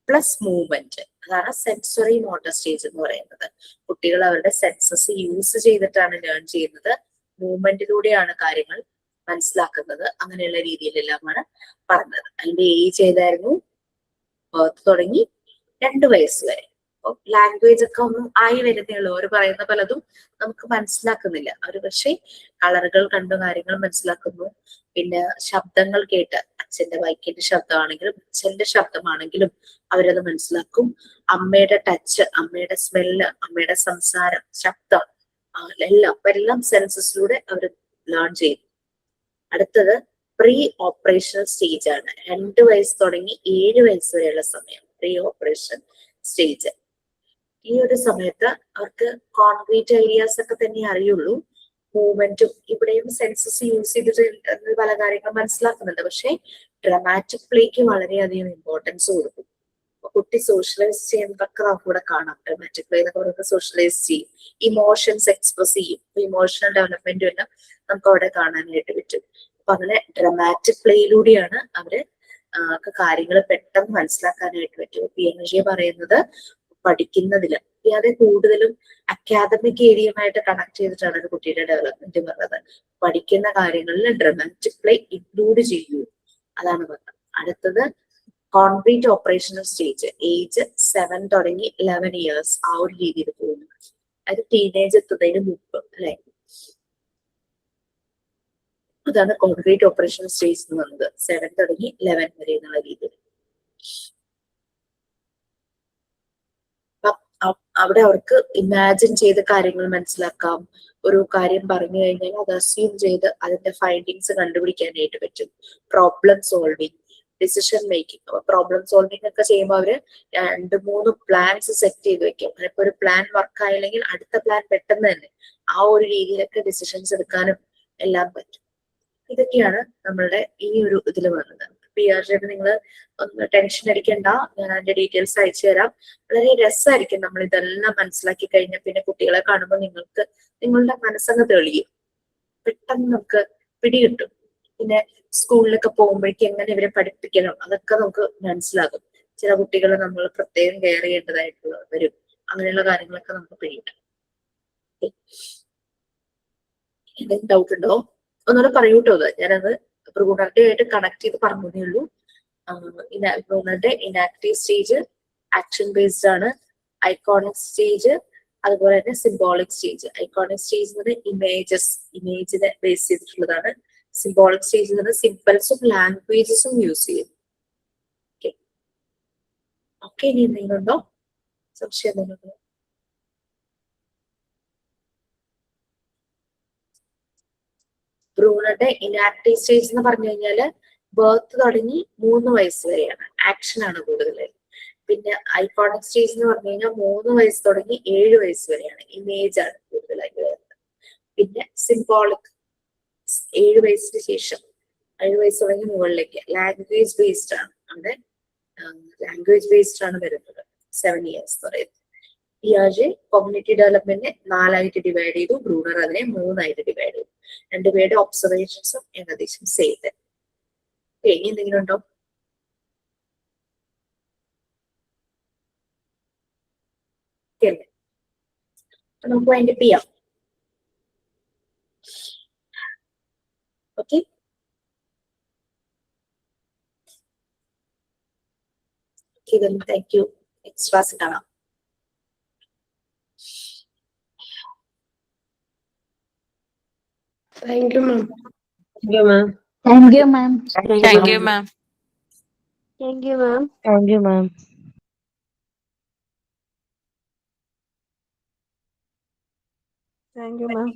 S4: പ്ലസ് മൂവ്മെന്റ്, അതാണ് സെൻസറി മോട്ടോർ സ്റ്റേജ് എന്ന് പറയുന്നത്. കുട്ടികൾ അവരുടെ സെൻസസ് യൂസ് ചെയ്തിട്ടാണ് ലേൺ ചെയ്യുന്നത്, മൂവ്മെന്റിലൂടെയാണ് കാര്യങ്ങൾ മനസ്സിലാക്കുന്നത്. അങ്ങനെയുള്ള രീതിയിലെല്ലാമാണ് പറഞ്ഞത്. അതിന്റെ ഏജ് ഏതായിരുന്നു? ബർത്ത് തുടങ്ങി 2 വയസ്സ് വരെ. ലാംഗ്വേജ് ഒക്കെ ഒന്നും ആയി വരുന്നേ ഉള്ളൂ. അവർ പറയുന്ന പലതും നമുക്ക് മനസ്സിലാക്കുന്നില്ല. അവർ പക്ഷേ കളറുകൾ കണ്ടു കാര്യങ്ങൾ മനസ്സിലാക്കുന്നു. പിന്നെ ശബ്ദങ്ങൾ കേട്ട്, അച്ഛന്റെ ബൈക്കിന്റെ ശബ്ദമാണെങ്കിലും അച്ഛന്റെ ശബ്ദമാണെങ്കിലും അവരത് മനസ്സിലാക്കും. അമ്മയുടെ ടച്ച്, അമ്മയുടെ സ്മെല്ല്, അമ്മയുടെ സംസാരം, ശബ്ദം, എല്ലാം സെൻസസിലൂടെ അവർ ലേൺ ചെയ്യും. അടുത്തത് പ്രീ ഓപ്പറേഷണൽ സ്റ്റേജ് ആണ്. 2 വയസ്സ് തുടങ്ങി 7 വയസ്സ് വരെയുള്ള സമയം പ്രീ ഓപ്പറേഷൻ സ്റ്റേജ്. ഈ ഒരു സമയത്ത് അവർക്ക് കോൺക്രീറ്റ് ഐഡിയാസ് ഒക്കെ തന്നെ അറിയുള്ളൂ. മൂവ്മെന്റും ഇവിടെയും സെൻസസ് യൂസ് ചെയ്തിട്ട് പല കാര്യങ്ങളും മനസ്സിലാക്കുന്നുണ്ട്. പക്ഷെ ഡ്രമാറ്റിക് പ്ലേക്ക് വളരെയധികം ഇമ്പോർട്ടൻസ് കൊടുക്കും. കുട്ടി സോഷ്യലൈസ് ചെയ്യുന്നതൊക്കെ നമുക്ക് ഇവിടെ കാണാം. ഡ്രമാറ്റിക് പ്ലേ എന്നൊക്കെ പറയുന്നത് സോഷ്യലൈസ് ചെയ്യും, ഇമോഷൻസ് എക്സ്പ്രസ് ചെയ്യും. ഇമോഷണൽ ഡെവലപ്മെന്റും എല്ലാം നമുക്ക് അവിടെ കാണാനായിട്ട് പറ്റും. അപ്പൊ അങ്ങനെ ഡ്രമാറ്റിക് പ്ലേയിലൂടെയാണ് അവര് കാര്യങ്ങൾ പെട്ടെന്ന് മനസ്സിലാക്കാനായിട്ട് പറ്റും. പിയനോഷെ പറയുന്നത് പഠിക്കുന്നതില് അത് കൂടുതലും അക്കാദമിക് ഏരിയയുമായിട്ട് കണക്ട് ചെയ്തിട്ടാണ് ഒരു കുട്ടിയുടെ ഡെവലപ്മെന്റ് പറഞ്ഞത്. പഠിക്കുന്ന കാര്യങ്ങളിൽ ഡ്രമാറ്റിക് പ്ലേ ഇൻക്ലൂഡ് ചെയ്യൂ, അതാണ് പറഞ്ഞത്. അടുത്തത് കോൺക്രീറ്റ് ഓപ്പറേഷണൽ സ്റ്റേജ്, ഏജ് 7 തുടങ്ങി 11 ഇയേഴ്സ്, ആ ഒരു രീതിയിൽ പോകുന്നു. അത് ടീനേജ് എത്തുന്നതിന് മുമ്പ് അല്ലെ, അതാണ് കോൺക്രീറ്റ് ഓപ്പറേഷണൽ സ്റ്റേജ് എന്ന് പറയുന്നത്. 7 തുടങ്ങി 11 വരെ എന്നുള്ള രീതിയിൽ. അവിടെ അവർക്ക് ഇമാജിൻ ചെയ്ത് കാര്യങ്ങൾ മനസ്സിലാക്കാം. ഒരു കാര്യം പറഞ്ഞു കഴിഞ്ഞാൽ അത് അസ്യൂം ചെയ്ത് അതിന്റെ ഫൈൻഡിങ്സ് കണ്ടുപിടിക്കാനായിട്ട് പറ്റും. Problem solving, decision making. അപ്പൊ പ്രോബ്ലം സോൾവിങ് ഒക്കെ ചെയ്യുമ്പോൾ അവര് 2-3 പ്ലാൻസ് സെറ്റ് ചെയ്ത് വെക്കും. അതിപ്പോ ഒരു പ്ലാൻ വർക്ക് ആയില്ലെങ്കിൽ അടുത്ത പ്ലാൻ പെട്ടെന്ന് തന്നെ ആ ഒരു രീതിയിലൊക്കെ ഡിസിഷൻസ് എടുക്കാനും എല്ലാം പറ്റും. ഇതൊക്കെയാണ് നമ്മളുടെ ഈ ഒരു ഇതിൽ വന്നത്. പിയാജെറ്റ് നിങ്ങൾ ഒന്ന് ടെൻഷൻ അടിക്കണ്ട, ഞാൻ അതിന്റെ ഡീറ്റെയിൽസ് അയച്ചു തരാം. വളരെ രസമായിരിക്കും നമ്മൾ ഇതെല്ലാം മനസ്സിലാക്കി കഴിഞ്ഞാൽ. പിന്നെ കുട്ടികളെ കാണുമ്പോൾ നിങ്ങളുടെ മനസ്സങ്ങ് തെളിയും, പെട്ടെന്ന് നമുക്ക് പിടികിട്ടും. പിന്നെ സ്കൂളിലൊക്കെ പോകുമ്പോഴേക്കും എങ്ങനെ ഇവരെ പഠിപ്പിക്കണം അതൊക്കെ നമുക്ക് മനസ്സിലാകും. ചില കുട്ടികളെ നമ്മൾ പ്രത്യേകം കെയർ ചെയ്യേണ്ടതായിട്ടുള്ള വരും. അങ്ങനെയുള്ള കാര്യങ്ങളൊക്കെ നമുക്ക് പിടികിട്ടും. എന്തെങ്കിലും ഡൗട്ട് ഉണ്ടോ? ഒന്നുകൂടെ പറയൂട്ടോ. ഞാനത് ബ്രൂണറുടെ ആയിട്ട് കണക്ട് ചെയ്ത് പറഞ്ഞതേ ഉള്ളൂ. ബ്രൂണറുടെ ഇനാക്റ്റീവ് സ്റ്റേജ് ആക്ഷൻ ബേസ്ഡ് ആണ്. ഐക്കോണിക് സ്റ്റേജ് അതുപോലെ തന്നെ സിംബോളിക് സ്റ്റേജ്. ഐക്കോണിക് സ്റ്റേജ് എന്നത് ഇമേജിനെ ബേസ് ചെയ്തിട്ടുള്ളതാണ്. സിംബോളിക് സ്റ്റേജ് എന്നത് സിംബൽസും ലാംഗ്വേജസും യൂസ് ചെയ്യും. ഓക്കെ, ഇനി എന്തെങ്കിലും ഉണ്ടോ? സംശയം എന്തെങ്കിലും? ബ്രൂണറുടെ ഇനാക്റ്റീവ് സ്റ്റേജ് എന്ന് പറഞ്ഞു കഴിഞ്ഞാല് ബർത്ത് തുടങ്ങി 3 വയസ്സ് വരെയാണ്, ആക്ഷൻ ആണ് കൂടുതൽ. പിന്നെ ഐക്കോണിക് സ്റ്റേജ് എന്ന് പറഞ്ഞു കഴിഞ്ഞാൽ 3 വയസ്സ് തുടങ്ങി 7 വയസ്സ് വരെയാണ്, ഇമേജ് ആണ് കൂടുതലായിട്ട് വരുന്നത്. പിന്നെ സിംബോളിക് 7 വയസ്സിന് ശേഷം, 7 വയസ്സ് തുടങ്ങി മുകളിലേക്ക് ലാംഗ്വേജ് ബേസ്ഡ് ആണ്. അവിടെ ലാംഗ്വേജ് ബേസ്ഡ് ആണ് വരുന്നത് 7 ഇയേഴ്സ് പറയുന്നത്. പിയാജെ കോഗ്നിറ്റീവ് ഡെവലപ്മെന്റിനെ 4 ആയിട്ട് ഡിവൈഡ് ചെയ്തു. ബ്രൂണർ അതിനെ 3 ആയിട്ട് ഡിവൈഡ് ചെയ്തു. രണ്ടുപേരുടെ ഒബ്സർവേഷൻസും ഏകദേശം ചെയ്ത്. ഇനി എന്തെങ്കിലും ഉണ്ടോ? നമുക്ക് വൈൻഡ് അപ്പ് ചെയ്യാം. Okay, thank U. Next class കാണാം.
S3: Thank you, ma'am. Thank you, ma'am.
S6: Thank you, ma'am.
S7: Thank you, ma'am.
S3: Thank you, ma'am.
S7: Thank you, ma'am.
S3: Thank you, ma'am.